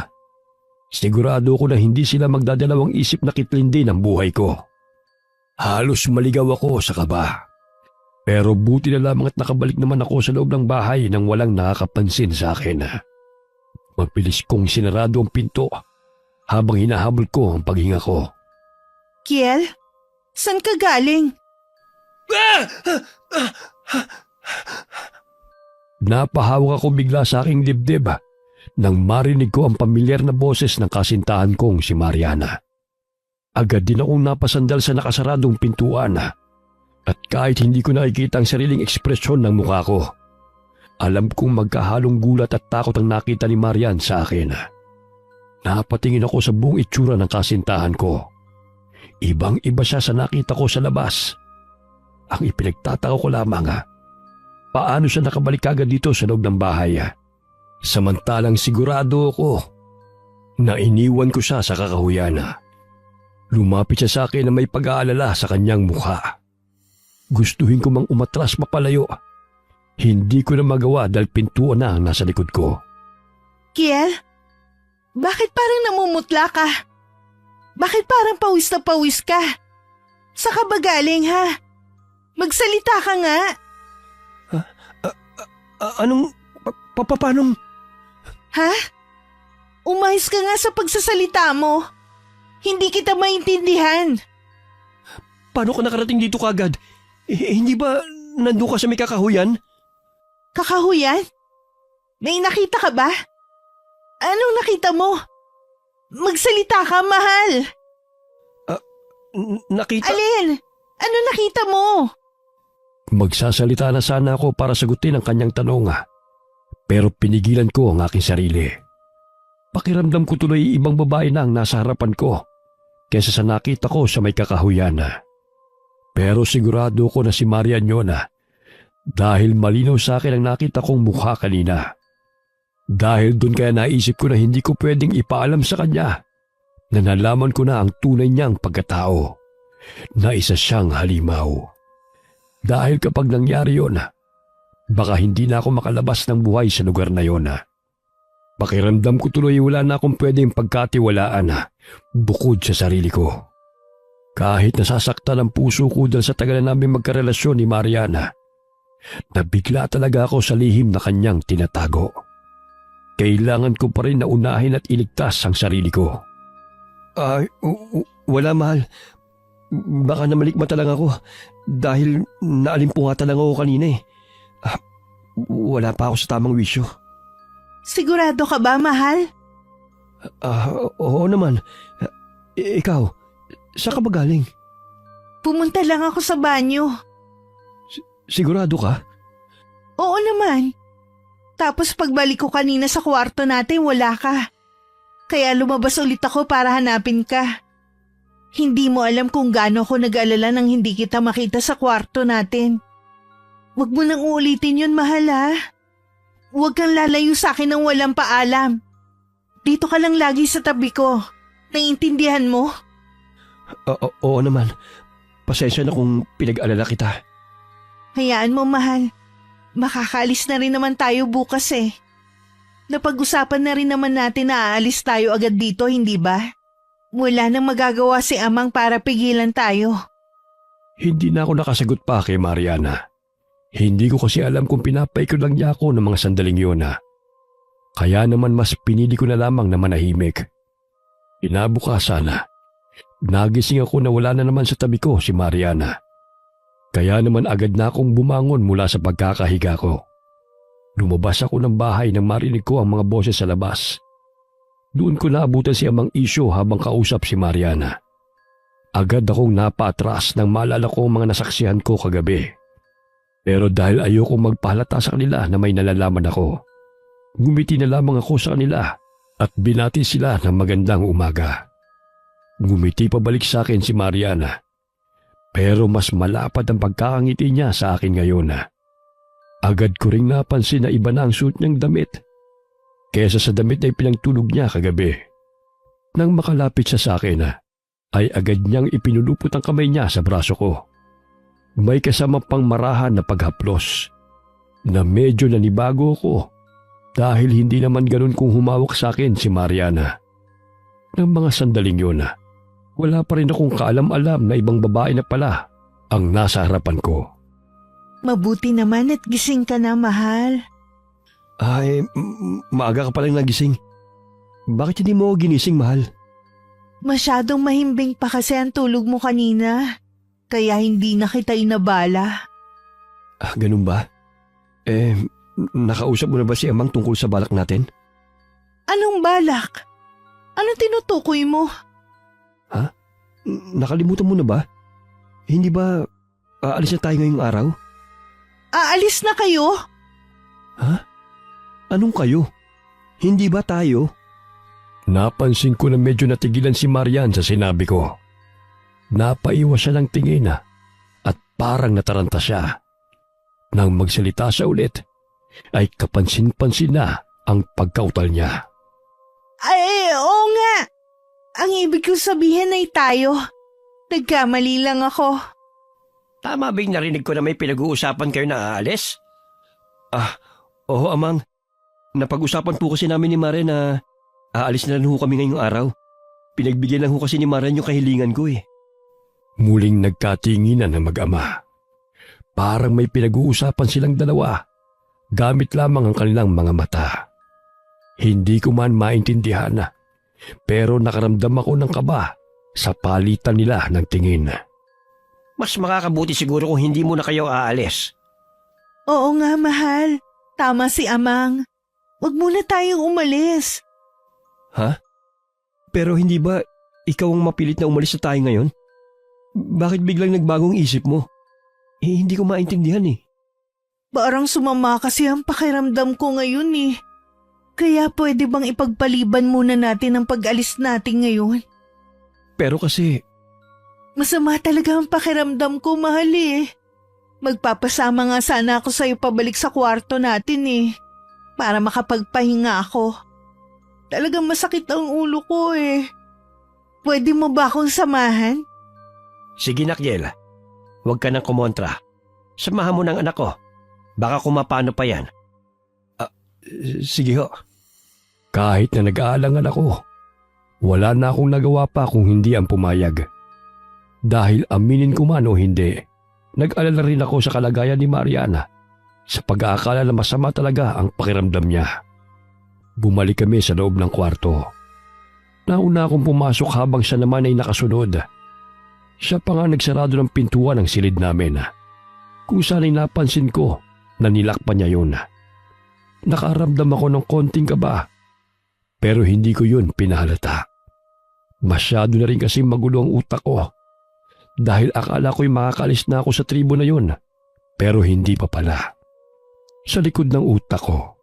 sigurado ko na hindi sila magdadalawang isip na kitlin din ang buhay ko. Halos maligaw ako sa kaba. Pero buti na lamang at nakabalik naman ako sa loob ng bahay nang walang nakakapansin sa akin. Mabilis kong sinarado ang pinto habang hinahabol ko ang paghinga ko. Kiel, saan ka galing? Napahawak ako bigla sa aking dibdib nang marinig ko ang pamilyar na boses ng kasintahan kong si Mariana. Agad din akong napasandal sa nakasaradong pintuan at kahit hindi ko nakikita ang sariling ekspresyon ng mukha ko, alam kong magkahalong gulat at takot ang nakita ni Marian sa akin. Napatingin ako sa buong itsura ng kasintahan ko. Ibang-iba siya sa nakita ko sa labas. Ang ipinagtataka ko lamang, paano siya nakabalik agad dito sa loob ng bahay? Samantalang sigurado ako na iniwan ko siya sa kakahuyan. Lumapit siya sa akin na may pag-aalala sa kanyang mukha. Gustuhin ko mang umatras mapalayo. Hindi ko na magawa dahil pintuan na ang nasa likod ko. Kiel, bakit parang namumutla ka? Bakit parang pawis na pawis ka? Saan ka ba galing, ha? Magsalita ka nga. Anong... Paanong... Ha? Umayos ka nga sa pagsasalita mo. Hindi kita maintindihan. Paano ka nakarating dito kagad? Hindi ba nandun ka sa may kakahuyan? Kakahuyan? May nakita ka ba? Anong nakita mo? Magsalita ka, mahal. Nakita... Alin? Ano nakita mo? Magsasalita na sana ako para sagutin ang kanyang tanong. Pero pinigilan ko ang aking sarili. Pakiramdam ko tuloy ibang babae na ang nasa harapan ko kaysa sa nakita ko sa may kakahuyan. Pero sigurado ko na si Marian yun dahil malinaw sa akin ang nakita kong mukha kanina. Dahil doon kaya naisip ko na hindi ko pwedeng ipaalam sa kanya na nalaman ko na ang tunay niyang pagkatao, na isa siyang halimaw. Dahil kapag nangyari yun, baka hindi na ako makalabas ng buhay sa lugar na yun. Pakiramdam ko tuloy wala na akong pwedeng pagkatiwalaan bukod sa sarili ko. Kahit nasasaktan ang puso ko dahil sa tagal na namin magkarelasyon ni Mariana, nabigla talaga ako sa lihim na kanyang tinatago. Kailangan ko pa rin na unahin at iligtas ang sarili ko. Wala, mahal. Baka namalikmata lang ako dahil naalimpungatan lang ako kanina eh. Wala pa ako sa tamang wisyo. Sigurado ka ba, mahal? Oo naman. Ikaw, saan ka ba galing? Pumunta lang ako sa banyo. Sigurado ka? Oo naman. Tapos pagbalik ko kanina sa kwarto natin, wala ka. Kaya lumabas ulit ako para hanapin ka. Hindi mo alam kung gaano ako nag-alala nang hindi kita makita sa kwarto natin. Huwag mo nang uulitin yun, mahal ha. Huwag kang lalayo sa akin nang walang paalam. Dito ka lang lagi sa tabi ko. Naiintindihan mo? Oo naman. Pasensya na kung pinag-alala kita. Hayaan mo, mahal. Makakaalis na rin naman tayo bukas eh. Napag-usapan na rin naman natin na aalis tayo agad dito, hindi ba? Wala nang magagawa si Amang para pigilan tayo. Hindi na ako nakasagot pa kay Mariana. Hindi ko kasi alam kung pinapay ko lang niya ako ng mga sandaling yun ha. Kaya naman mas pinili ko na lamang na manahimik. Inabukasan na. Nagising ako na wala na naman sa tabi ko si Mariana. Kaya naman agad na akong bumangon mula sa pagkakahiga ko. Lumabas ako ng bahay nang marinig ko ang mga boses sa labas. Doon ko naabutan si Amang Isyo habang kausap si Mariana. Agad akong napaatras nang maalala ko ang mga nasaksihan ko kagabi. Pero dahil ayoko magpahalata sa kanila na may nalalaman ako, ngumiti na lamang ako sa kanila at binati sila ng magandang umaga. Ngumiti pabalik sa akin si Mariana. Pero mas malapad ang pagkakangiti niya sa akin ngayon na. Agad ko ring napansin na iba na ang suot niyang damit kesa sa damit na ipinagtulog niya kagabi. Nang makalapit siya sa akin ay agad niyang ipinulupot ang kamay niya sa braso ko. May kasama pang marahan na paghaplos na medyo nanibago ako dahil hindi naman ganun kung humawak sa akin si Mariana. Nang mga sandaling yun wala pa rin akong kaalam-alam na ibang babae na pala ang nasa harapan ko. Mabuti naman at gising ka na, mahal. Ay, maaga ka palang nagising. Bakit hindi mo ako ginising, mahal? Masyadong mahimbing pa kasi ang tulog mo kanina. Kaya hindi na kita inabala. Ganun ba? Nakausap mo na ba si Amang tungkol sa balak natin? Anong balak? Anong tinutukoy mo? Nakalimutan mo na ba? Hindi ba aalis na tayo ngayong araw? Aalis na kayo? Anong kayo? Hindi ba tayo? Napansin ko na medyo natigilan si Marian sa sinabi ko. Napaiwas siya ng tingin at parang nataranta siya. Nang magsalita siya ulit, ay kapansin-pansin na ang pagkautal niya. Ay, oo nga. Ang ibig ko sabihin ay tayo. Nagkamali lang ako. Tama ba yung narinig ko na may pinag-uusapan kayo na aalis? Oo, Amang. Napag-usapan po kasi namin ni Mare na aalis na lang ho kami ngayong araw. Pinagbigyan lang ho kasi ni Mare yung kahilingan ko eh. Muling nagkatinginan ng mag-ama. Parang may pinag-uusapan silang dalawa. Gamit lamang ang kanilang mga mata. Hindi ko man maintindihan pero nakaramdam ako ng kaba sa palitan nila ng tingin. Mas makakabuti siguro kung hindi mo na kayo aalis. Oo nga, mahal. Tama si Amang. Huwag muna tayong umalis. Pero hindi ba ikaw ang mapilit na umalis na tayo ngayon? Bakit biglang nagbagong isip mo? Hindi ko maintindihan eh. Parang sumama kasi ang pakiramdam ko ngayon eh. Kaya pwede bang ipagpaliban muna natin ang pag-alis natin ngayon? Pero kasi Masama talaga ang pakiramdam ko, mahal eh. Magpapasama nga sana ako sa'yo pabalik sa kwarto natin eh. Para makapagpahinga ako. Talagang masakit ang ulo ko eh. Pwede mo ba akong samahan? Sige Nakjel, huwag ka nang kumontra. Samahan mo ng anak ko. Baka kumapano pa yan. sige ho. Kahit na nag-aalangan ako, wala na akong nagawa pa kung hindi ang pumayag. Dahil aminin ko man o hindi, nag-alala rin ako sa kalagayan ni Mariana sa pag-aakala na masama talaga ang pakiramdam niya. Bumalik kami sa loob ng kwarto. Nauna akong pumasok habang siya naman ay nakasunod. Siya pa nga nagsarado ng pintuan ng silid namin. Kung saan ay napansin ko na nilakpan niya yun. Nakaramdam ako ng konting kaba, pero hindi ko yun pinahalata. Masyado na rin kasi magulo ang utak ko. Dahil akala ko'y makakalis na ako sa tribo na yun, pero hindi pa pala. Sa likod ng utak ko,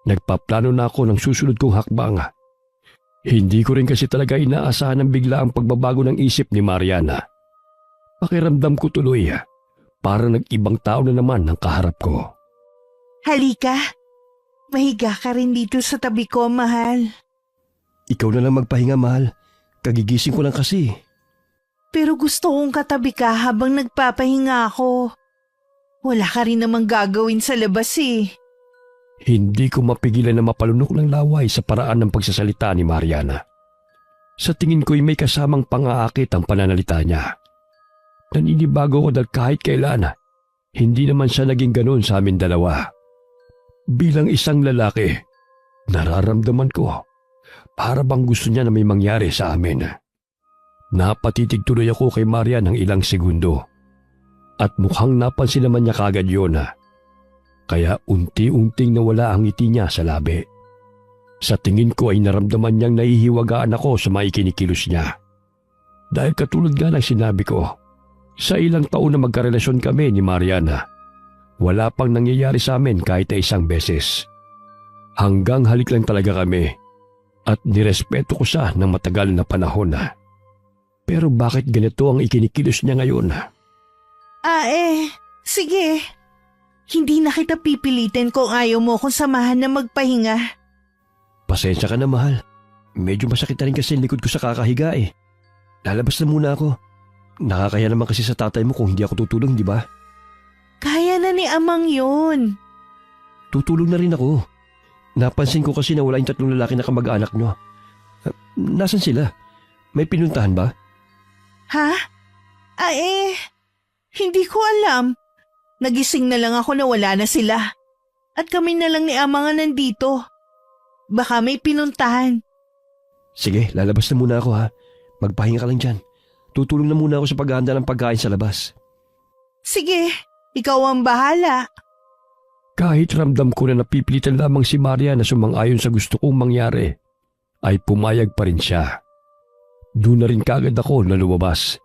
Nagpaplano na ako ng susunod kong hakbang. Hindi ko rin kasi talaga inaasahan ng bigla ang pagbabago ng isip ni Mariana. Pakiramdam ko tuloy, parang nag-ibang tao na naman ang kaharap ko. Halika. Mahiga ka rin dito sa tabi ko, mahal. Ikaw na lang magpahinga, mahal. Kagigising ko lang kasi. Pero gusto kong katabi ka habang nagpapahinga ako. Wala ka rin namang gagawin sa labas eh. Hindi ko mapigilan na mapalunok ng laway sa paraan ng pagsasalita ni Mariana. Sa tingin ko'y may kasamang pang-aakit ang pananalita niya. Naninibago ko dahil kahit kailan, hindi naman siya naging ganun sa amin dalawa. Bilang isang lalaki, nararamdaman ko para bang gusto niya na may mangyari sa amin. Napatitig tuloy ako kay Maria ng ilang segundo at mukhang napansin naman niya kagad yun. Kaya unti-unting nawala ang ngiti niya sa labi. Sa tingin ko ay naramdaman niyang nahihiwagaan ako sa mga ikinikilos niya. Dahil katulad nga ng sinabi ko, sa ilang taon na magkarelasyon kami ni Mariana, wala pang nangyayari sa amin kahit na isang beses. Hanggang halik lang talaga kami at nirespeto ko siya ng matagal na panahon. Pero bakit ganito ang ikinikilos niya ngayon? Sige. Hindi na kita pipilitin kung ayaw mo akong samahan na magpahinga. Pasensya ka na, mahal. Medyo masakit na rin kasi ang likod ko sa kakahiga eh. Lalabas na muna ako. Nakakaya naman kasi sa tatay mo kung hindi ako tutulong, di ba? Kaya na ni Amang yun. Tutulong na rin ako. Napansin ko kasi na wala yung 3 lalaki na kamag-anak nyo. Nasaan sila? May pinuntahan ba? Ha? Hindi ko alam. Nagising na lang ako na wala na sila. At kami na lang ni Amang ang nandito. Baka may pinuntahan. Sige, lalabas na muna ako ha. Magpahinga ka lang dyan. Tutulong na muna ako sa paghahanda ng pagkain sa labas. Sige, ikaw ang bahala. Kahit ramdam ko na napipilitan lamang si Maria na sumang-ayon sa gusto kong mangyari, ay pumayag pa rin siya. Doon na rin kagad ako na lumabas.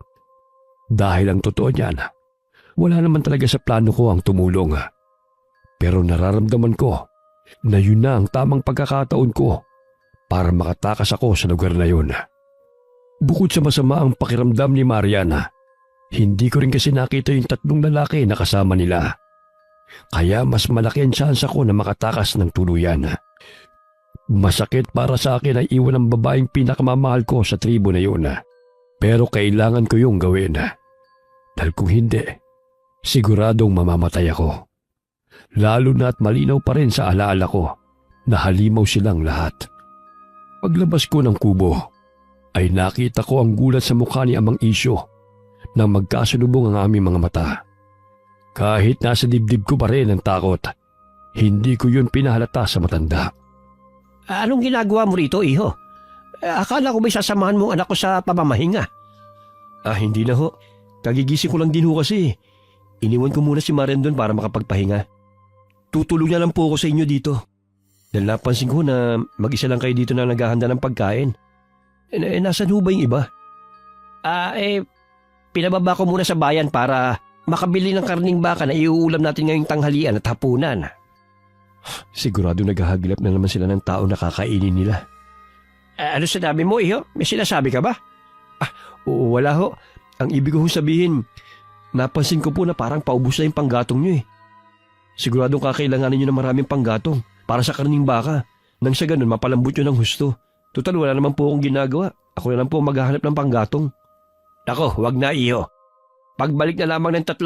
Dahil ang totoo niyan, wala naman talaga sa plano ko ang tumulong. Pero nararamdaman ko na yun na ang tamang pagkakataon ko para makatakas ako sa lugar na yun. Bukod sa masama ang pakiramdam ni Mariana, hindi ko rin kasi nakita yung 3 lalaki na kasama nila. Kaya mas malaki ang tsansa ko na makatakas ng tuluyan. Masakit para sa akin ay iwan ang babaeng pinakamamahal ko sa tribo na yun. Pero kailangan ko yung gawin. Dahil kung hindi, siguradong mamamatay ako. Lalo na at malinaw pa rin sa alaala ko na halimaw silang lahat. Paglabas ko ng kubo, ay nakita ko ang gulat sa mukha ni Amang Isyo nang magkasalubong ang aming mga mata. Kahit nasa dibdib ko pa rin ang takot, hindi ko yun pinahalata sa matanda. Anong ginagawa mo rito, iho? Akala ko may sasamahan mong anak ko sa pamamahinga. Hindi na ho. Kagigising ko lang din ho kasi. Iniwan ko muna si Marian doon para makapagpahinga. Tutulong na lang po ako sa inyo dito. Dahil napansin ko na mag-isa lang kayo dito na naghahanda ng pagkain. Nasaan ho ba yung iba? Pinababa ko muna sa bayan para makabili ng karning baka na iuulam natin ngayong tanghalian at hapunan. Sigurado naghahagilap na naman sila ng tao na kakainin nila. Ano sinabi mo, iho? May sinasabi ka ba? Oo, wala ho. Ang ibig kong sabihin, napansin ko po na parang paubos na yung panggatong nyo eh. Siguradong kakailanganin nyo ng maraming panggatong para sa karning baka. Nang sa ganun, mapalambot nyo ng husto. Total, wala naman po akong ginagawa. Ako na lang po maghahanap ng panggatong. Nako, wag na, iho. Pagbalik na lamang ng 3,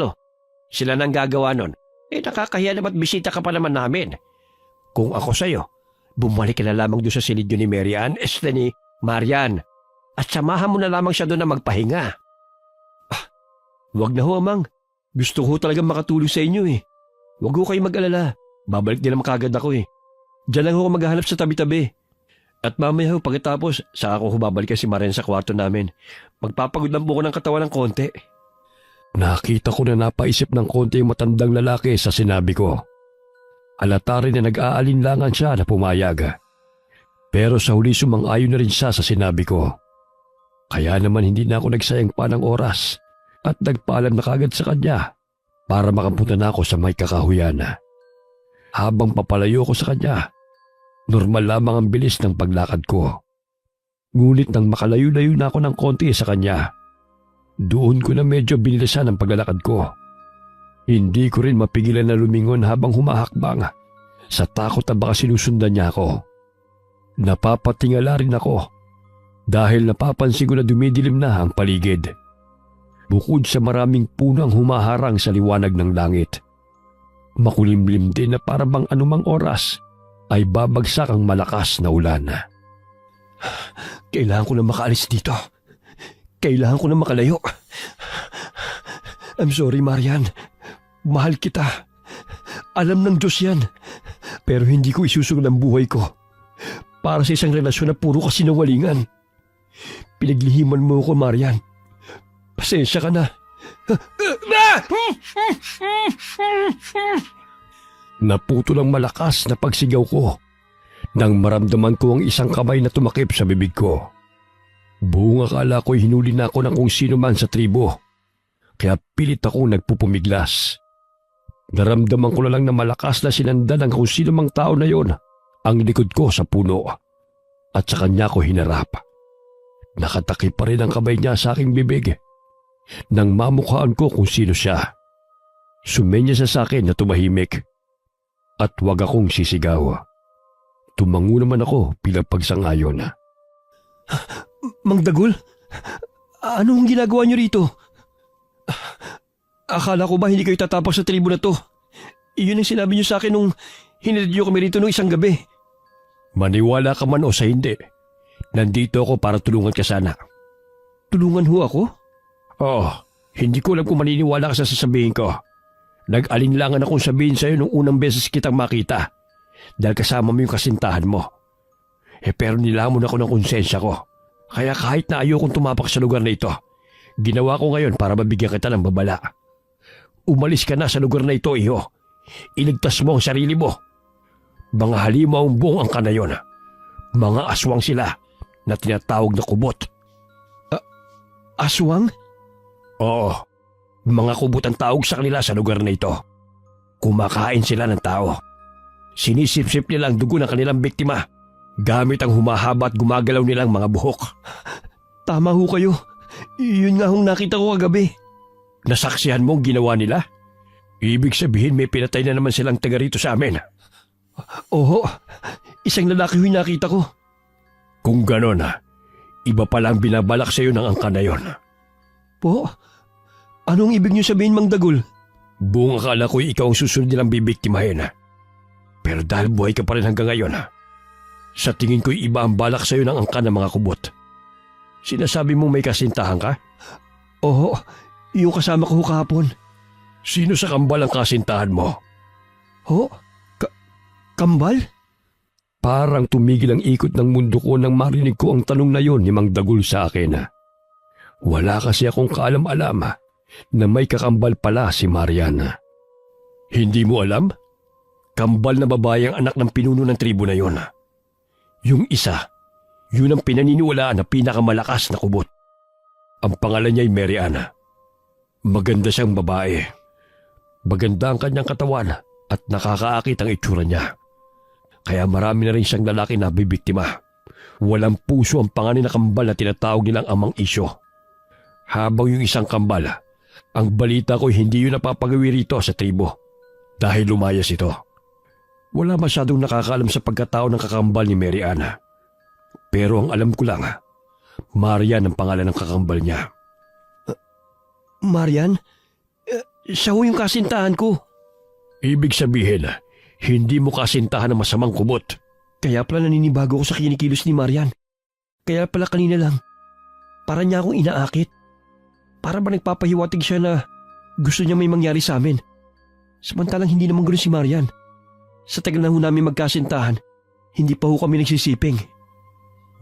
sila nang gagawa nun. Nakakahiya naman at bisita ka pa naman namin. Kung ako sa'yo, bumalik ka na lamang doon sa silidyo ni Marian, ni Marian, at samahan mo na lamang siya doon na magpahinga. Wag na ho, Amang. Gusto ko talagang makatulong sa inyo eh. Wag ho kayong mag-alala. Babalik din naman kagad ako eh. Diyan lang ho maghahanap sa tabi-tabi. At mamaya ho, pagkatapos, saka ko babalik si Marian sa kwarto namin. Magpapagod lang po ko ng katawan ng konti. Nakita ko na napaisip ng konti yung matandang lalaki sa sinabi ko. Halata rin na nag-aalinlangan siya na pumayag. Pero sa huli sumang-ayon na rin siya sa sinabi ko. Kaya naman hindi na ako nagsayang pa ng oras at nagpaalam na kagad sa kanya para makapunta na ako sa may kakahuyan. Habang papalayo ko sa kanya, Normal lamang ang bilis ng paglakad ko. Ngunit nang makalayo-layo na ako ng konti sa kanya, doon ko na medyo binilisan ang paglalakad ko. Hindi ko rin mapigilan na lumingon habang humahakbang sa takot na baka sinusundan niya ako. Napapatingala rin ako dahil napapansin ko na dumidilim na ang paligid. Bukod sa maraming puno ang humaharang sa liwanag ng langit, makulimlim din na para bang anumang oras ay babagsak ang malakas na ulan. Kailangan ko na makaalis dito. Kailangan ko na makalayo. I'm sorry, Marian. Mahal kita. Alam ng Diyos yan. Pero hindi ko isusunod ang buhay ko para sa isang relasyon na puro kasinungalingan. Pinaglihiman mo ko, Marian. Pasensya ka na. Naputol ang malakas na pagsigaw ko nang maramdaman ko ang isang kamay na tumakip sa bibig ko. Buong akala ko'y hinuli na ako ng kung sino man sa tribo, kaya pilit akong nagpupumiglas. Naramdaman ko na lang na malakas na sinandan ng kung sino mang tao na yon ang likod ko sa puno at sa kanya ko hinarap. Nakatakip pa rin ang kamay niya sa aking bibig nang mamukhaan ko kung sino siya. Sumenya siya sa akin na tumahimik at wag akong sisigaw. Tumango naman ako bilang pagsangayon. Mang Dagul, anong ginagawa niyo rito? Akala ko ba hindi kayo tatapos sa tribo na to? Iyon ang sinabi niyo sa akin nung hinatid niyo kami rito nung isang gabi. Maniwala ka man o sa hindi, nandito ako para tulungan ka sana. Tulungan ho ako? Oo, hindi ko alam kung maniniwala ka sa sasabihin ko. Nag-alinlangan akong sabihin sa'yo nung unang beses kitang makita dahil kasama mo yung kasintahan mo. Pero nilamon ako ng konsensya ko. Kaya kahit na ayokong tumapak sa lugar na ito, ginawa ko ngayon para mabigyan kita ng babala. Umalis ka na sa lugar na ito, iho. Iligtas mo ang sarili mo. Mga halimaw ang buong angka na yon. Mga aswang sila na tinatawag na kubot. Aswang? Oo, mga kubot ang tawag sa kanila sa lugar na ito. Kumakain sila ng tao. Sinisipsip nila ang dugo ng kanilang biktima gamit ang humahaba at gumagalaw nilang mga buhok. Tama ho kayo. Yun nga hong nakita ko kagabi. Nasaksihan mo ang ginawa nila? Ibig sabihin may pinatay na naman silang taga rito sa amin. Oo, isang lalaki ho nakita ko. Kung ganon, iba palang binabalak sa iyo ng angka na yon. Po? Anong ibig niyo sabihin, Mang Dagul? Buong akala ko'y ikaw ang susunod nilang bibiktimahin. Pero dahil buhay ka pa rin hanggang ngayon, sa tingin ko'y iba ang balak sa iyo ng angka ng mga kubot. Sinasabi mo may kasintahan ka? Oo, yung kasama ko kahapon. Sino sa kambal ang kasintahan mo? Ho? Kambal? Parang tumigil ang ikot ng mundo ko nang marinig ko ang tanong na yon ni Mang Dagul sa akin. Wala kasi akong kaalam-alam na may kakambal pala si Mariana. Hindi mo alam? Kambal na babae ang anak ng pinuno ng tribo na yon. Yung isa, yun ang pinaniniwalaan na pinakamalakas na kubot. Ang pangalan niya ay Mariana. Maganda siyang babae. Maganda ang kanyang katawan at nakakaakit ang itsura niya. Kaya marami na rin siyang lalaki na bibiktima. Walang puso ang pangalan na kambal na tinatawag nilang Amang Isyo. Habang yung isang kambal, ang balita ko hindi yun napapagawi rito sa tribo dahil lumayas ito. Wala masyadong nakakaalam sa pagkatao ng kakambal ni Mariana. Pero ang alam ko lang, Marian ang pangalan ng kakambal niya. Marian? Siya ho yung kasintahan ko. Ibig sabihin, hindi mo kasintahan ng masamang kubot. Kaya pala naninibago ko sa kinikilos ni Marian. Kaya pala kanina lang, para niya akong inaakit. Para ba nagpapahiwatig siya na gusto niya may mangyari sa amin. Samantalang hindi naman ganoon si Marian. Sa tagal na ho namin magkasintahan, hindi pa ho kami nagsisiping.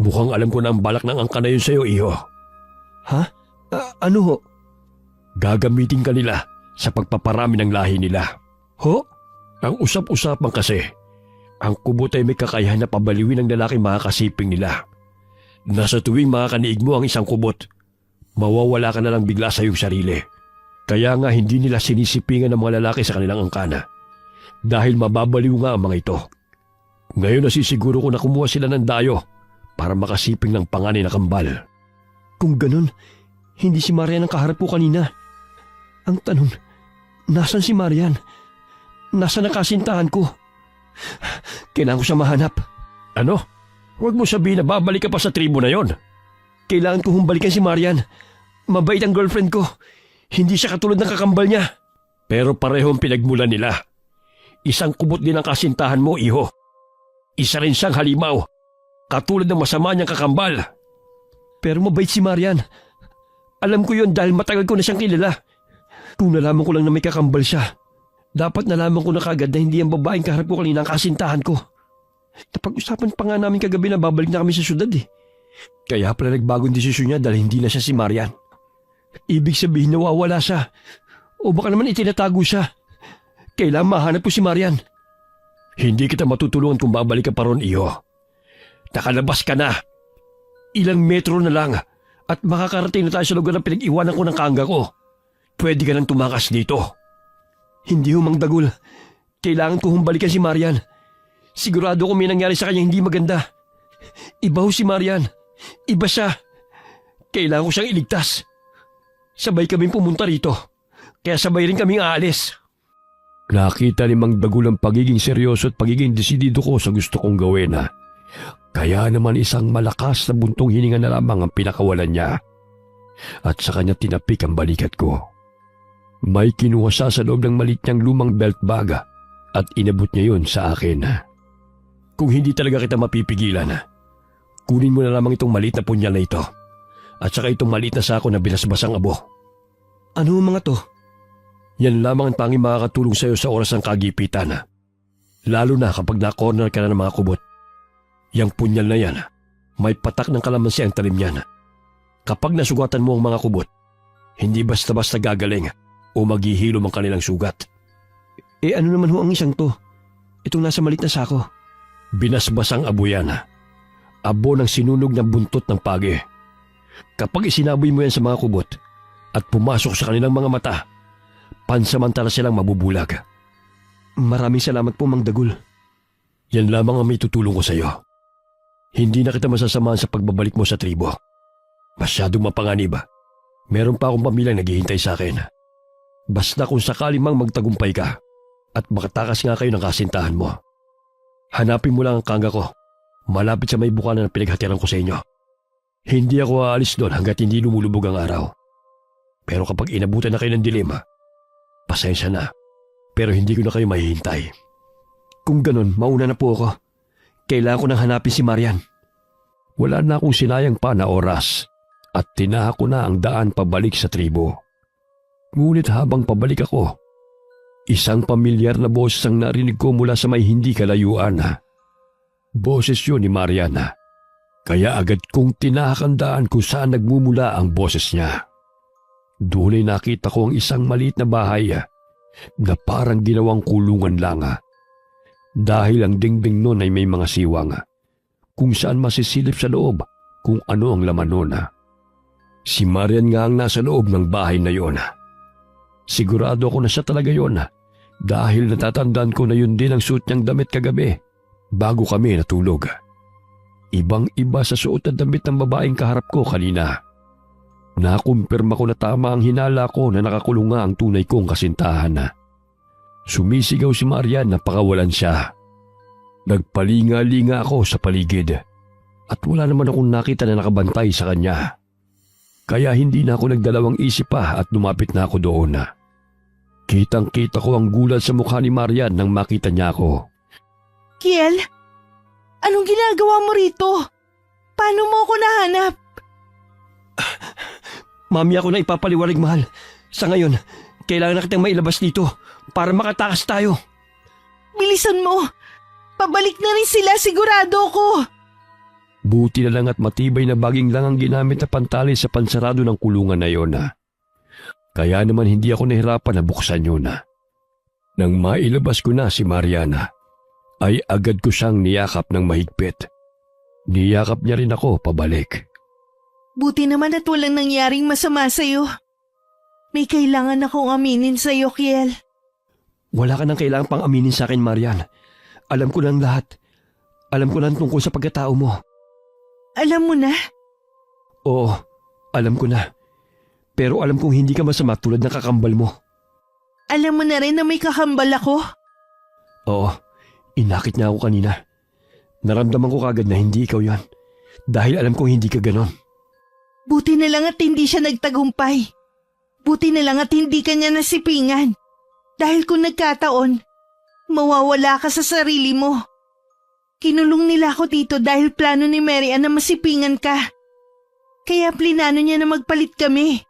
Mukhang alam ko na ang balak ng angka na yun sa'yo, iho. Ha? Ano ho? Gagamitin ka nila sa pagpaparami ng lahi nila. Ho? Ang usap-usapan kasi, ang kubot ay may kakayahan na pabaliwin ng lalaki makakasiping nila. Nasa tuwing makakaniig mo ang isang kubot, mawawala ka na lang bigla sa iyong sarili. Kaya nga hindi nila sinisipingan ng mga lalaki sa kanilang angkana. Dahil mababaliw nga ang mga ito. Ngayon nasisiguro ko na kumuha sila ng dayo para makasiping ng panganay na kambal. Kung ganun, hindi si Marian ang kaharap ko kanina. Ang tanong, nasan si Marian? Nasaan ang kasintahan ko? Kailangan ko siya mahanap. Ano? Huwag mo sabihin na babalik ka pa sa tribo na yon. Kailangan ko humbalikan si Marian. Mabait ang girlfriend ko. Hindi siya katulad ng kakambal niya. Pero parehong pinagmulan nila. Isang kubot din ang kasintahan mo, iho. Isa rin siyang halimaw. Katulad ng masama niyang kakambal. Pero mabait si Marian. Alam ko yon dahil matagal ko na siyang kilala. Kung nalaman ko lang na may kakambal siya, dapat nalaman ko na kagad na hindi ang babaeng kaharap ko kanina ang kasintahan ko. Napag-usapan pa nga namin kagabi na babalik na kami sa syudad eh. Kaya pala nagbagong desisyon niya dahil hindi na siya si Marian. Ibig sabihin nawawala siya. O baka naman itinatago siya. Kailangan mahanap ko si Marian. Hindi kita matutulungan kung babalik ka pa ron, iho. Nakalabas ka na. Ilang metro na lang at makakarating na tayo sa lugar na pinag-iwanan ko ng kangga ko. Pwede ka nang tumakas dito. Hindi humang dagul. Kailangan ko humbalikan si Marian. Sigurado ko may nangyari sa kanya hindi maganda. Iba ho si Marian. Iba siya. Kailangan ko siyang iligtas. Sabay kaming pumunta rito. Kaya sabay rin kaming aalis. Nakita ni Mang Dagul ang pagiging seryoso at pagiging desidido ko sa gusto kong gawin. Kaya naman isang malakas na buntong hininga na lamang ang pinakawalan niya. At sa kanya tinapik ang balikat ko. May kinuha siya sa loob ng malit niyang lumang belt bag at inabot niya yun sa akin. Kung hindi talaga kita mapipigilan, kunin mo na lamang itong maliit na punyal na ito at saka itong maliit na sako na binasbasang abo. Ano ang mga to? Yan lamang ang tanging makakatulong sa iyo sa oras ng kagipitan. Lalo na kapag na-corner ka na ng mga kubot. Yang punyal na yan, may patak ng kalamansi ang talim niyan. Kapag nasugatan mo ang mga kubot, hindi basta-basta gagaling o maghihilom ang kanilang sugat. Eh ano naman ho ang isang to? Itong nasa maliit na sako. Binasbasang abo yan. Abo ng sinunog ng buntot ng pagi. Kapag isinaboy mo yan sa mga kubot at pumasok sa kanilang mga mata, pansamantala silang mabubulag. Maraming salamat po, Mang Dagul. Yan lamang ang may tutulong ko sa iyo. Hindi na kita masasamahan sa pagbabalik mo sa tribo. Masyadong mapanganib. Meron pa akong pamilyang naghihintay sa akin. Basta kung sakali mang magtagumpay ka at makatakas nga kayo ng kasintahan mo, hanapin mo lang ang kangga ko. Malapit sa may bukana na pinaghatiran ko sa inyo. Hindi ako aalis doon hanggat hindi lumulubog ang araw. Pero kapag inabutan na kayo ng dilim, pasensya na. Pero hindi ko na kayo mahihintay. Kung ganun, mauna na po ako. Kailangan ko nang hanapin si Marian. Wala na akong sinayang pa na oras at tinaha ko na ang daan pabalik sa tribo. Ngunit habang pabalik ako, isang pamilyar na boses ang narinig ko mula sa may hindi kalayuan. Boses yun ni Mariana. Kaya agad kong tinakandaan kung saan nagmumula ang boses niya. Doon ay nakita ko ang isang maliit na bahay na parang ginawang kulungan lang. Dahil ang dingding nun ay may mga siwang kung saan masisilip sa loob kung ano ang laman nun. Si Marian nga ang nasa loob ng bahay na yon. Sigurado ako na siya talaga yon dahil natatandaan ko na yun din ang suot niyang damit kagabi bago kami natulog. Ibang-iba sa suot at damit ng babaeng kaharap ko kanina. Nakumpirma ko na tama ang hinala ko na nakakulong nga ang tunay kong kasintahan. Sumisigaw si Marian na pakawalan siya. Nagpalinga-linga ako sa paligid at wala naman akong nakita na nakabantay sa kanya. Kaya hindi na ako nagdalawang isip pa at lumapit na ako doon. Kitang-kita ko ang gulat sa mukha ni Marian nang makita niya ako. Kiel, anong ginagawa mo rito? Paano mo ako nahanap? Mami, ako na ipapaliwalag, mahal. Sa ngayon, kailangan na kitang mailabas dito para makatakas tayo. Bilisan mo! Pabalik na rin sila, sigurado ko! Buti na lang at matibay na baging lang ang ginamit na pantali sa pansarado ng kulungan na yon. Kaya naman hindi ako nahirapan na buksan yun. Nang mailabas ko na si Mariana, ay agad ko siyang niyakap ng mahigpit. Niyakap niya rin ako pabalik. Buti naman at walang nangyaring masama sa'yo. May kailangan akong aminin sa'yo, Kiel. Wala ka nang kailangang pang aminin sa akin, Marian. Alam ko ng lahat. Alam ko na tungkol sa pagkatao mo. Alam mo na? Oo, alam ko na. Pero alam kong hindi ka masama tulad ng kakambal mo. Alam mo na rin na may kakambal ako? Oo, inakit niya ako kanina. Naramdaman ko kagad na hindi ikaw yan. Dahil alam kong hindi ka ganon. Buti na lang at hindi siya nagtagumpay. Buti na lang at hindi ka niya nasipingan. Dahil kung nagkataon, mawawala ka sa sarili mo. Kinulong nila ako dito dahil plano ni Mary Ann na masipingan ka. Kaya plinano niya na magpalit kami.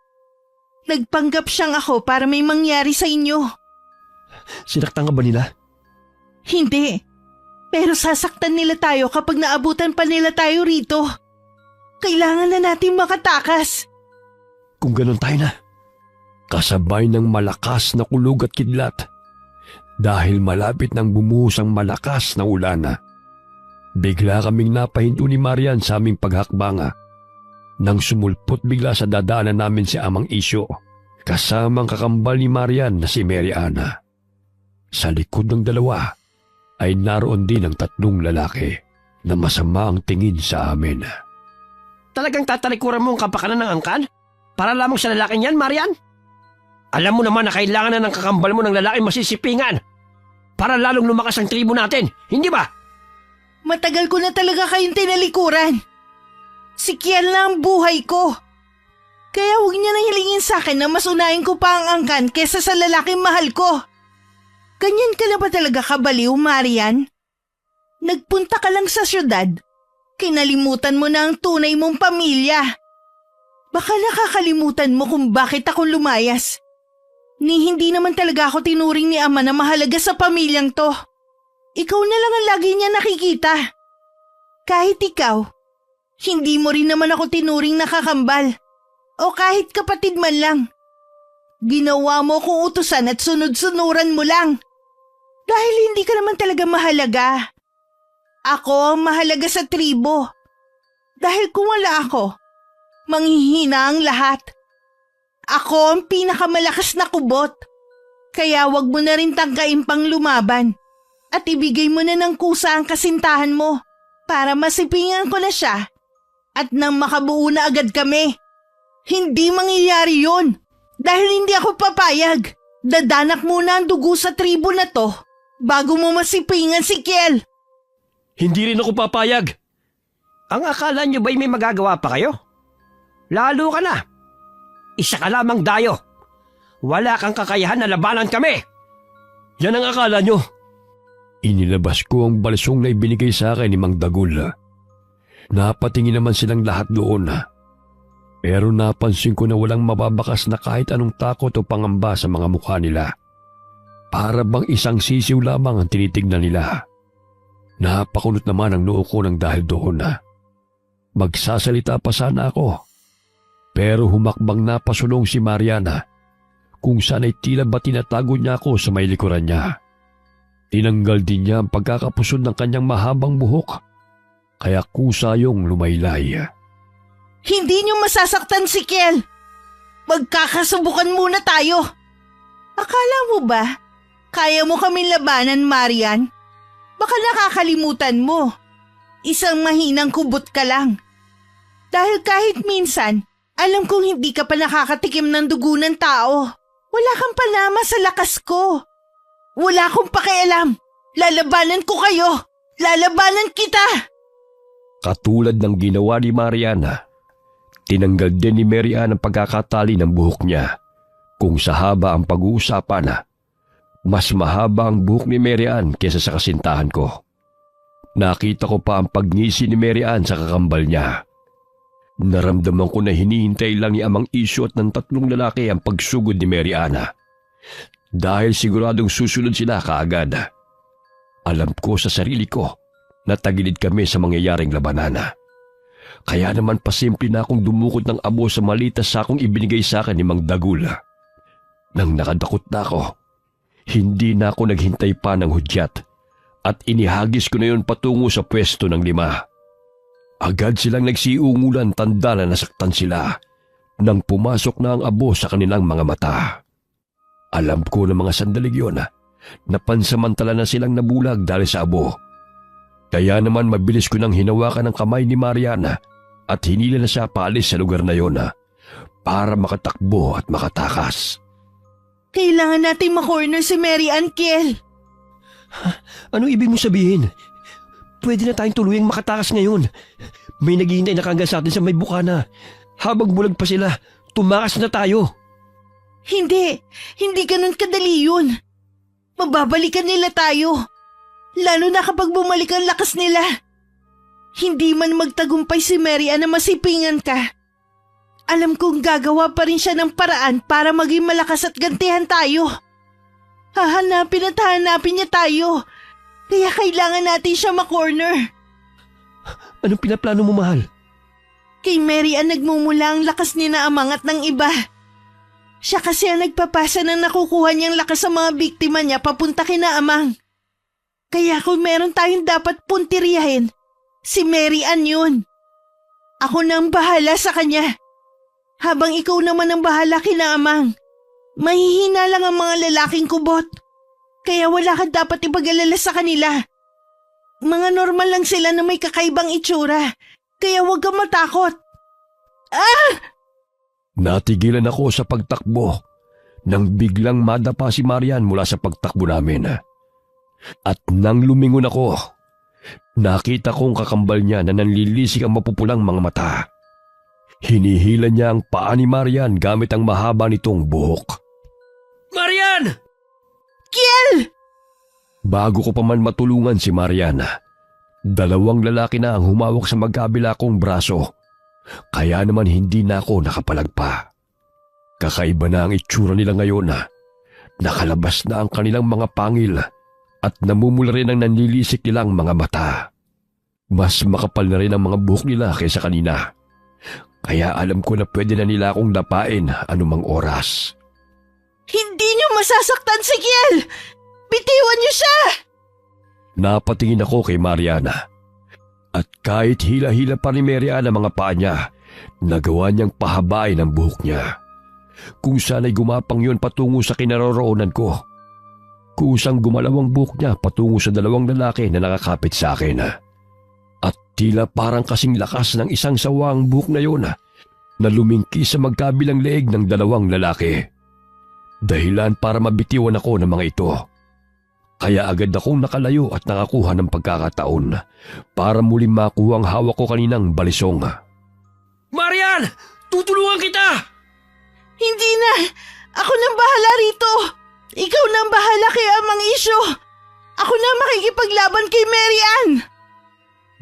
Nagpanggap siyang ako para may mangyari sa inyo. Sinaktan ka ba nila? Hindi. Pero sasaktan nila tayo kapag naabutan pa nila tayo rito. Kailangan na natin makatakas. Kung ganon tayo na. Kasabay ng malakas na kulog at kidlat. Dahil malapit nang bumuhos ang malakas na ulan. Bigla kaming napahinto ni Marian sa aming paghakbanga. Nang sumulpot bigla sa dadaanan namin si Amang Isyo, kasamang kakambal ni Marian na si Mary Ana. Sa likod ng dalawa ay naroon din ang 3 lalaki na masama ang tingin sa amin. Talagang tatalikuran mo ang kapakanan ng angkan? Para lamang sa lalaking yan, Marian? Alam mo naman na kailangan na ng kakambal mo ng lalaking masisipingan para lalong lumakas ang tribo natin, hindi ba? Matagal ko na talaga kayong tinalikuran. Si Kiel na ang buhay ko. Kaya huwag niya nang hilingin sa akin na mas unahin ko pa ang angkan kesa sa lalaking mahal ko. Ganyan ka na ba talaga kabaliw, Marian? Nagpunta ka lang sa syudad. Kinalimutan mo na ang tunay mong pamilya. Baka nakakalimutan mo kung bakit ako lumayas. Ni hindi naman talaga ako tinuring ni Ama na mahalaga sa pamilyang to. Ikaw na lang ang lagi niya nakikita. Kahit ikaw, hindi mo rin naman ako tinuring na kakambal. O kahit kapatid man lang. Ginawa mo kong utusan at sunod-sunuran mo lang. Dahil hindi ka naman talaga mahalaga. Ako ang mahalaga sa tribo. Dahil kung wala ako, manghihina ang lahat. Ako ang pinakamalakas na kubot. Kaya wag mo na rin tangkain pang lumaban. At ibigay mo na ng kusa ang kasintahan mo para masipingan ko na siya. At nang makabuo na agad kami. Hindi mangyayari yon. Dahil hindi ako papayag. Dadanak muna ang dugo sa tribo na to bago mo masipingan si Kiel. Hindi rin ako papayag. Ang akala niyo ba'y may magagawa pa kayo? Lalo ka na. Isa ka lamang dayo. Wala kang kakayahan na labanan kami. Yan ang akala nyo. Inilabas ko ang balsong na ibinigay sa akin ni Mang Dagul. Napatingin naman silang lahat doon. Pero napansin ko na walang mababakas na kahit anong takot o pangamba sa mga mukha nila. Para bang isang sisiw lamang ang tinitignan nila. Napakunot naman ang noo ko ng dahil doon. Magsasalita pa sana ako. Pero humakbang na pasulong si Mariana kung saan ay tila ba tinatago niya ako sa may likuran niya. Tinanggal din niya ang pagkakapusod ng kanyang mahabang buhok. Kaya kusa yung lumaylay. Hindi niyo masasaktan si Kiel. Magkakasubukan muna tayo. Akala mo ba, kaya mo kaming labanan, Marian? Baka nakakalimutan mo. Isang mahinang kubot ka lang. Dahil kahit minsan, alam kong hindi ka pa nakakatikim ng dugo ng tao. Wala kang panama sa lakas ko. Wala akong pakialam. Lalabanan ko kayo. Lalabanan kita. Katulad ng ginawa ni Mariana, tinanggal din ni Mary Ann ang pagkakatali ng buhok niya. Kung sa haba ang pag-uusapan, mas mahaba ang buhok ni Mary Ann kesa sa kasintahan ko. Nakita ko pa ang pagngisi ni Mary Ann sa kakambal niya. Naramdaman ko na hinihintay lang ni Amang Isyo at ng 3 lalaki ang pagsugod ni Mary Ann. Dahil siguradong susunod sila kaagad. Alam ko sa sarili ko na tagilid kami sa mangyayaring labanan. Kaya naman pasimple na akong dumukot ng abo sa malitas sakong ibinigay sa akin ni Mang Dagul. Nang nakadakot na ako, hindi na ako naghintay pa ng hudyat at inihagis ko na yon patungo sa pwesto ng 5. Agad silang nagsiungulan, tanda na nasaktan sila nang pumasok na ang abo sa kanilang mga mata. Alam ko ng mga sandalig yon na pansamantala na silang nabulag dahil sa abo. Kaya naman mabilis ko nang hinawakan ang kamay ni Mariana at hinila na siya paalis sa lugar na yon para makatakbo at makatakas. Kailangan nating makorner si Mary Ann, Kiel. Ano ibig mo sabihin? Pwede na tayong tuluyang makatakas ngayon. May naghihintay na kangga sa atin sa may bukana. Habang bulag pa sila, tumakas na tayo. Hindi ganun kadali yun. Mababalikan nila tayo. Lalo na kapag bumalik ang lakas nila. Hindi man magtagumpay si Mary Ann na masipingan ka. Alam kong gagawa pa rin siya ng paraan para maging malakas at gantihan tayo. Hahanapin at hahanapin niya tayo. Kaya kailangan natin siya makorner. Anong pinaplano mo, mahal? Kay Mary Ann nagmumula ang lakas ni na Amang at ng iba. Siya kasi ang nagpapasa ng nakukuha niyang lakas sa mga biktima niya papunta kina Amang. Kaya kung meron tayong dapat puntiryahin, si Mary Ann yun. Ako na ang bahala sa kanya. Habang ikaw naman ang bahala kina Amang. Mahihina lang ang mga lalaking kubot. Kaya wala ka dapat ipag-alala sa kanila. Mga normal lang sila na may kakaibang itsura. Kaya huwag kang matakot. Natigilan ako sa pagtakbo nang biglang madapa si Marian mula sa pagtakbo namin. At nang lumingon ako, nakita kong kakambal niya na nanlilisik ang mapupulang mga mata. Hinihila niya ang paa ni Marian gamit ang mahaba nitong buhok. Marian! Kiel! Bago ko pa man matulungan si Marian, dalawang lalaki na ang humawak sa magkabila kong braso. Kaya naman hindi na ako nakapalagpa. Kakaiba na ang itsura nila ngayon. Nakalabas na ang kanilang mga pangil at namumula rin ang nanlilisik nilang mga mata. Mas makapal na rin ang mga buhok nila kaysa kanina. Kaya alam ko na pwede na nila akong dapain anumang oras. Hindi niyo masasaktan si Kiel! Bitiwan niyo siya! Napatingin ako kay Mariana. At kahit hila-hila pa ni Mariana ang mga paa niya, nagawa niyang pahabain ang buhok niya. Kung sana'y gumapang yun patungo sa kinaroroonan ko. Kusang gumalaw ang buhok niya patungo sa dalawang lalaki na nakakapit sa akin. At tila parang kasing lakas ng isang sawang buhok na yun na lumingki sa magkabilang leeg ng dalawang lalaki. Dahilan para mabitiwan ako ng mga ito. Kaya agad akong nakalayo at nakakuha ng pagkakataon para muling makuha ang hawak ko kaninang balisong. Marian! Tutulungan kita! Hindi na! Ako nang bahala rito! Ikaw nang bahala kay Amang Isyo! Ako na makikipaglaban kay Mary Ann!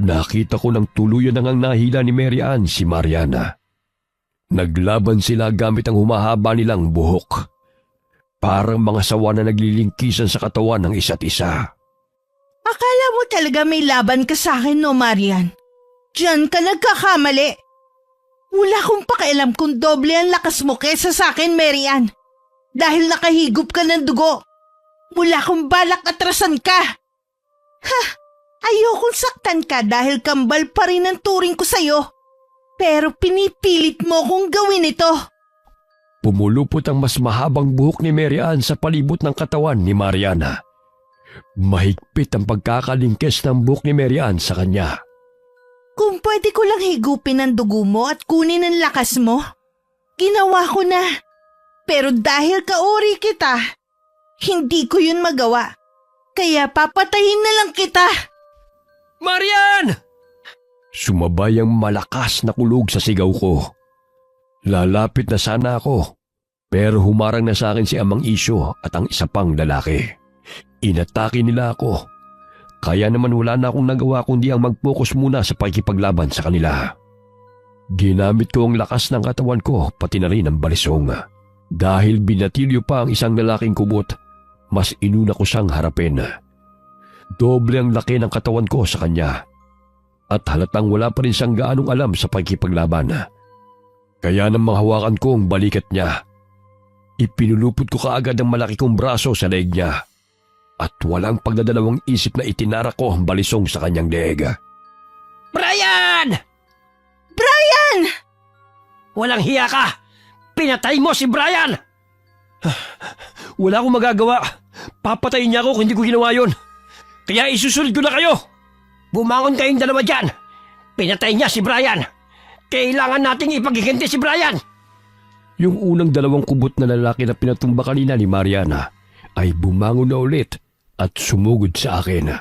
Nakita ko ng tuluyan na ngang nahila ni Mary Ann si Mariana. Naglaban sila gamit ang humahaba nilang buhok. Parang mga sawa na naglilingkisan sa katawan ng isa't isa. Akala mo talaga may laban ka sa akin, no, Marian? Diyan ka nagkakamali. Wala akong pakialam kung doble ang lakas mo kesa sa akin, Mary Ann. Dahil nakahigop ka ng dugo. Wala akong balak atrasan ka. Ayokong saktan ka dahil kambal pa rin ang turing ko sa'yo. Pero pinipilit mo kong gawin ito. Pumulupot ang mas mahabang buhok ni Mary Ann sa palibot ng katawan ni Mariana. Mahigpit ang pagkakalingkes ng buhok ni Mary Ann sa kanya. Kung pwede ko lang higupin ang dugo mo at kunin ang lakas mo, ginawa ko na. Pero dahil kauri kita, hindi ko yun magawa. Kaya papatayin na lang kita. Marian! Sumabay ang malakas na kulog sa sigaw ko. Lalapit na sana ako, pero humarang na sa akin si Amang Isyo at ang isa pang lalaki. Inatake nila ako, kaya naman wala na akong nagawa kundi ang mag-focus muna sa pakikipaglaban sa kanila. Ginamit ko ang lakas ng katawan ko pati na rin ang balisong. Dahil binatilyo pa ang isang lalaking kubot, mas inuna ko siyang harapin. Doble ang laki ng katawan ko sa kanya at halatang wala pa rin siyang gaanong alam sa pakikipaglaban. Kaya nang mahawakan ko ang balikat niya, ipinulupot ko kaagad ang malaki kong braso sa leeg niya at walang pagdadalawang isip na itinara ko ang balisong sa kanyang leeg. Brian! Brian! Walang hiya ka! Pinatay mo si Brian! Wala akong magagawa. Papatayin niya ako kung hindi ko ginawa yun. Kaya isusunod ko na kayo! Bumangon kayong dalawa dyan! Pinatay niya si Brian! Kailangan nating ipaghihinti si Brian! Yung unang dalawang kubot na lalaki na pinatumba kanina ni Mariana ay bumangon na ulit at sumugod sa akin.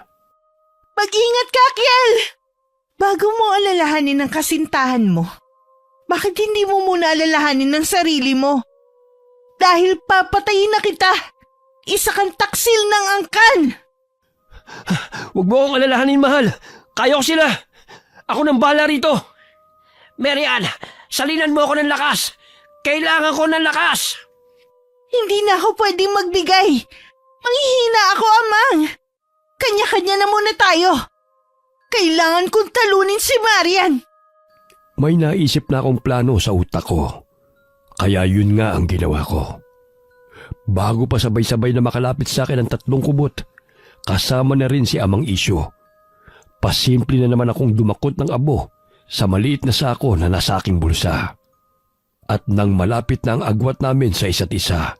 Mag-ingat ka, Kiel! Bago mo alalahanin ang kasintahan mo, bakit hindi mo muna alalahanin ng sarili mo? Dahil papatayin na kita! Isa kang taksil ng angkan! Huwag mo akong alalahanin, mahal. Kaya ko sila. Ako nang bahala rito. Mary Ann, salinan mo ako ng lakas! Kailangan ko ng lakas! Hindi na ako pwedeng magbigay. Manghihina ako, Amang. Kanya-kanya na muna tayo. Kailangan kong talunin si Marian. May naisip na akong plano sa utak ko. Kaya yun nga ang ginawa ko. Bago pa sabay-sabay na makalapit sa akin ang 3 kubot, kasama na rin si Amang Isyo. Pasimple na naman akong dumakot ng abo sa maliit na sako na nasa aking bulsa. At nang malapit na ang agwat namin sa isa't isa,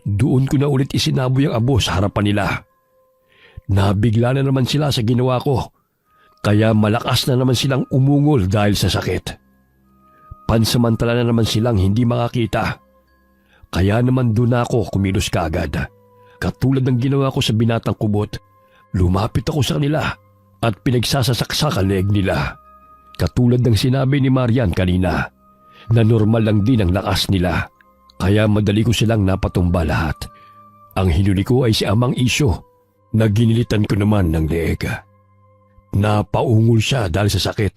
doon ko na ulit isinaboy ang abo sa harapan nila. Nabigla na naman sila sa ginawa ko, kaya malakas na naman silang umungol dahil sa sakit. Pansamantala na naman silang hindi makakita. Kaya naman doon ako kumilos kaagad. Katulad ng ginawa ko sa binatang kubot, lumapit ako sa kanila at pinagsasasaksak ang leeg nila. Katulad ng sinabi ni Marian kanina, na normal lang din ang lakas nila. Kaya madali ko silang napatumba lahat. Ang hinuli ko ay si Amang Isyo, na ginilitan ko naman ng leeg. Napaungol siya dahil sa sakit.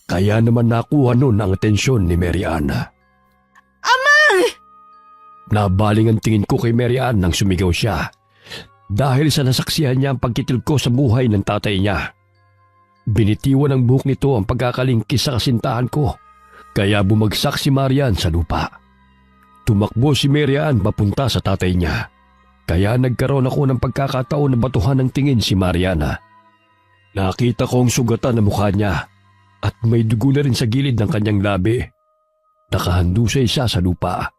Kaya naman nakuha nun ang atensyon ni Mary Ann. Amang! Nabaling ang tingin ko kay Mary Ann nang sumigaw siya dahil sa nasaksihan niya ang pagkitil ko sa buhay ng tatay niya. Binitiwan ng buhok nito ang pagkakalingkis sa kasintahan ko, kaya bumagsak si Marian sa lupa. Tumakbo si Mary Ann papunta sa tatay niya, kaya nagkaroon ako ng pagkakataon na batuhan ng tingin si Mariana. Nakita ko ang sugatan na mukha niya at may dugo na rin sa gilid ng kanyang labi. Nakahandusay siya sa lupa,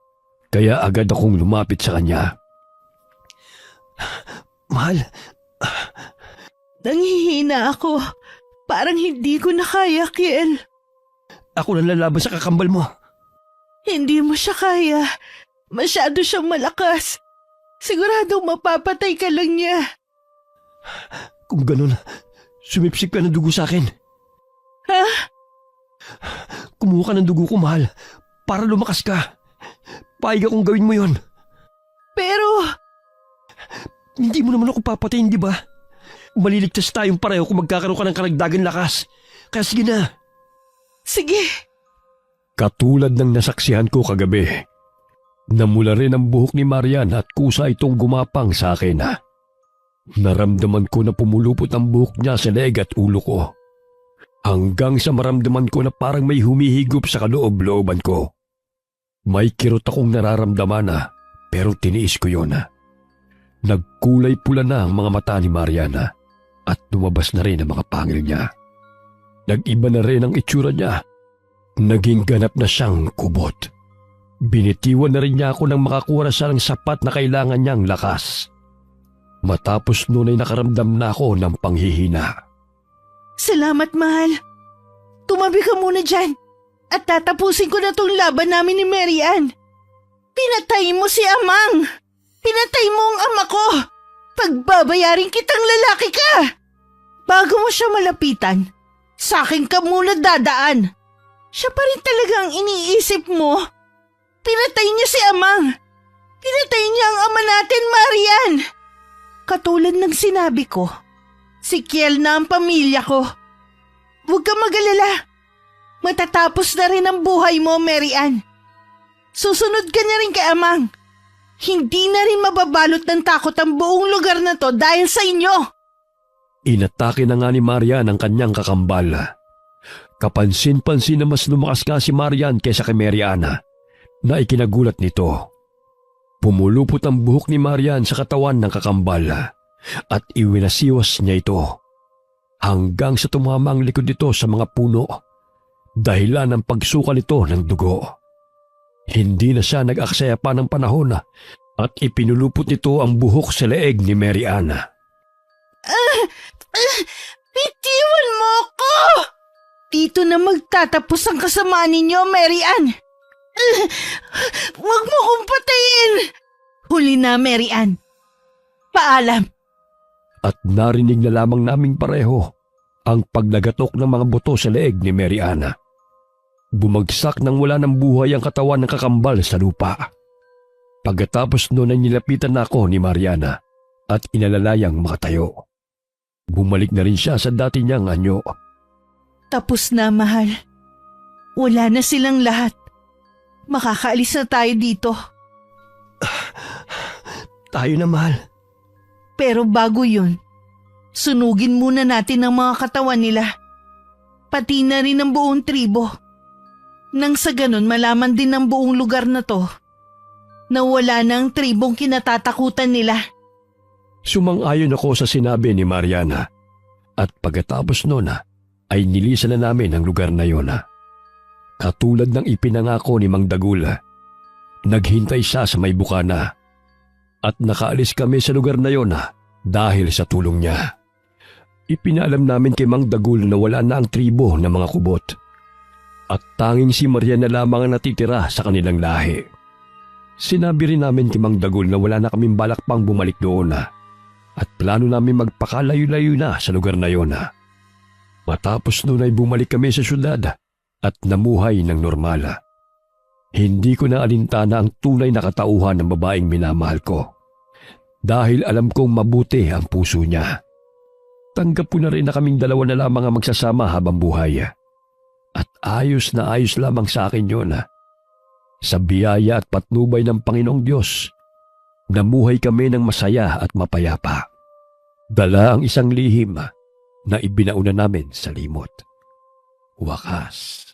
kaya agad akong lumapit sa kanya. Mahal, Nanghihina ako. Parang hindi ko na kaya, Kiel. ako nang lalaban sa kakambal mo. Hindi mo siya kaya. Masyado siyang malakas. Siguradong mapapatay ka lang niya. Kung ganun, sumipsip ka ng dugo sa akin. Ha? Kumuha ka ng dugo ko, mahal, para lumakas ka. Payag akong gawin mo yon. Pero, Hindi mo naman ako papatayin, di ba? Maliligtas tayong pareho kung magkakaroon ka ng karagdagan lakas. Kaya sige na. sige. Katulad ng nasaksihan ko kagabi, namula rin ang buhok ni Marian at kusa itong gumapang sa akin. Naramdaman ko na pumulupot ang buhok niya sa leeg at ulo ko. Hanggang sa maramdaman ko na parang may humihigop sa kaloob-looban ko. May kirot akong nararamdaman pero tiniis ko yon. Nagkulay pula na ang mga mata ni Mariana at lumabas na rin ang mga pangil niya. Nag-iba na rin ang itsura niya. Naging ganap na siyang kubot. Binitiwan na rin niya ako nang makakuha siya ng sapat na kailangan niyang lakas. Matapos noon ay nakaramdam na ako ng panghihina. Salamat, mahal. Tumabi ka muna dyan. At tatapusin ko na tong laban namin ni Mary Ann. Pinatay mo si Amang. Pinatay mo ang ama ko. Pagbabayarin kitang lalaki ka. Bago mo siya malapitan, sa akin ka muna dadaan. Siya pa rin talaga ang iniisip mo. Pinatay niya si Amang. Pinatay niya ang ama natin, Marian. Katulad ng sinabi ko, si Kiel na ang pamilya ko. Huwag ka mag-alala. Matatapos na rin ang buhay mo, Mary Ann. Susunod ka na rin kay Amang. Hindi na rin mababalot ng takot ang buong lugar na to dahil sa inyo. Inatake na nga ni Marian ang kanyang kakambal. Kapansin-pansin na mas lumakas nga si Marian kaysa kay Mariana na ikinagulat nito. Pumulupot ang buhok ni Marian sa katawan ng kakambal at iwinasiwas niya ito hanggang sa tumama ang likod nito sa mga puno dahilan ng pagsuka nito ng dugo. Hindi na siya nag-aksaya pa ng panahon at ipinulupot nito ang buhok sa leeg ni Mary Ann. Bitiwan mo ko! Dito na magtatapos ang kasamaan ninyo, Mary Ann. Huwag mo kong patayin! Huli na, Mary Ann. Paalam. At narinig na lamang naming pareho ang paglagatok ng mga buto sa leeg ni Mary Ana. Bumagsak nang wala ng buhay ang katawan ng kakambal sa lupa. Pagkatapos noon ay nilapitan na ako ni Mariana at inalalayang makatayo. Bumalik na rin siya sa dati niyang anyo. Tapos na, mahal. Wala na silang lahat. Makakaalis na tayo dito. Tayo na, mahal. Pero bago yun, sunugin muna natin ang mga katawan nila. Pati na rin ang buong tribo. Nang sa ganun malaman din ng buong lugar na to na wala na ang tribong kinatatakutan nila. Sumang-ayon ako sa sinabi ni Mariana at pagkatapos noon ay nilisan na namin ang lugar na yon. Katulad ng ipinangako ni Mang Dagul, naghintay siya sa may bukana at nakaalis kami sa lugar na yon dahil sa tulong niya. Ipinalam namin kay Mang Dagul na wala na ang tribo ng mga kubot at tanging si Mariana lamang ang natitira sa kanilang lahi. Sinabi rin namin kay Mang Dagul na wala na kaming balak pang bumalik doon at plano namin magpakalayo-layo na sa lugar na yon. Matapos noon ay bumalik kami sa syudad at namuhay ng normal. Hindi ko na alintana ang tunay na katauhan ng babaeng minamahal ko dahil alam kong mabuti ang puso niya. Tanggap ko na rin na kaming dalawa na lamang ang magsasama habang buhay. At ayos na ayos lamang sa akin yun. Sa biyaya at patnubay ng Panginoong Diyos, namuhay kami ng masaya at mapayapa. Dala ang isang lihim na ibinauna namin sa limot. Wakas.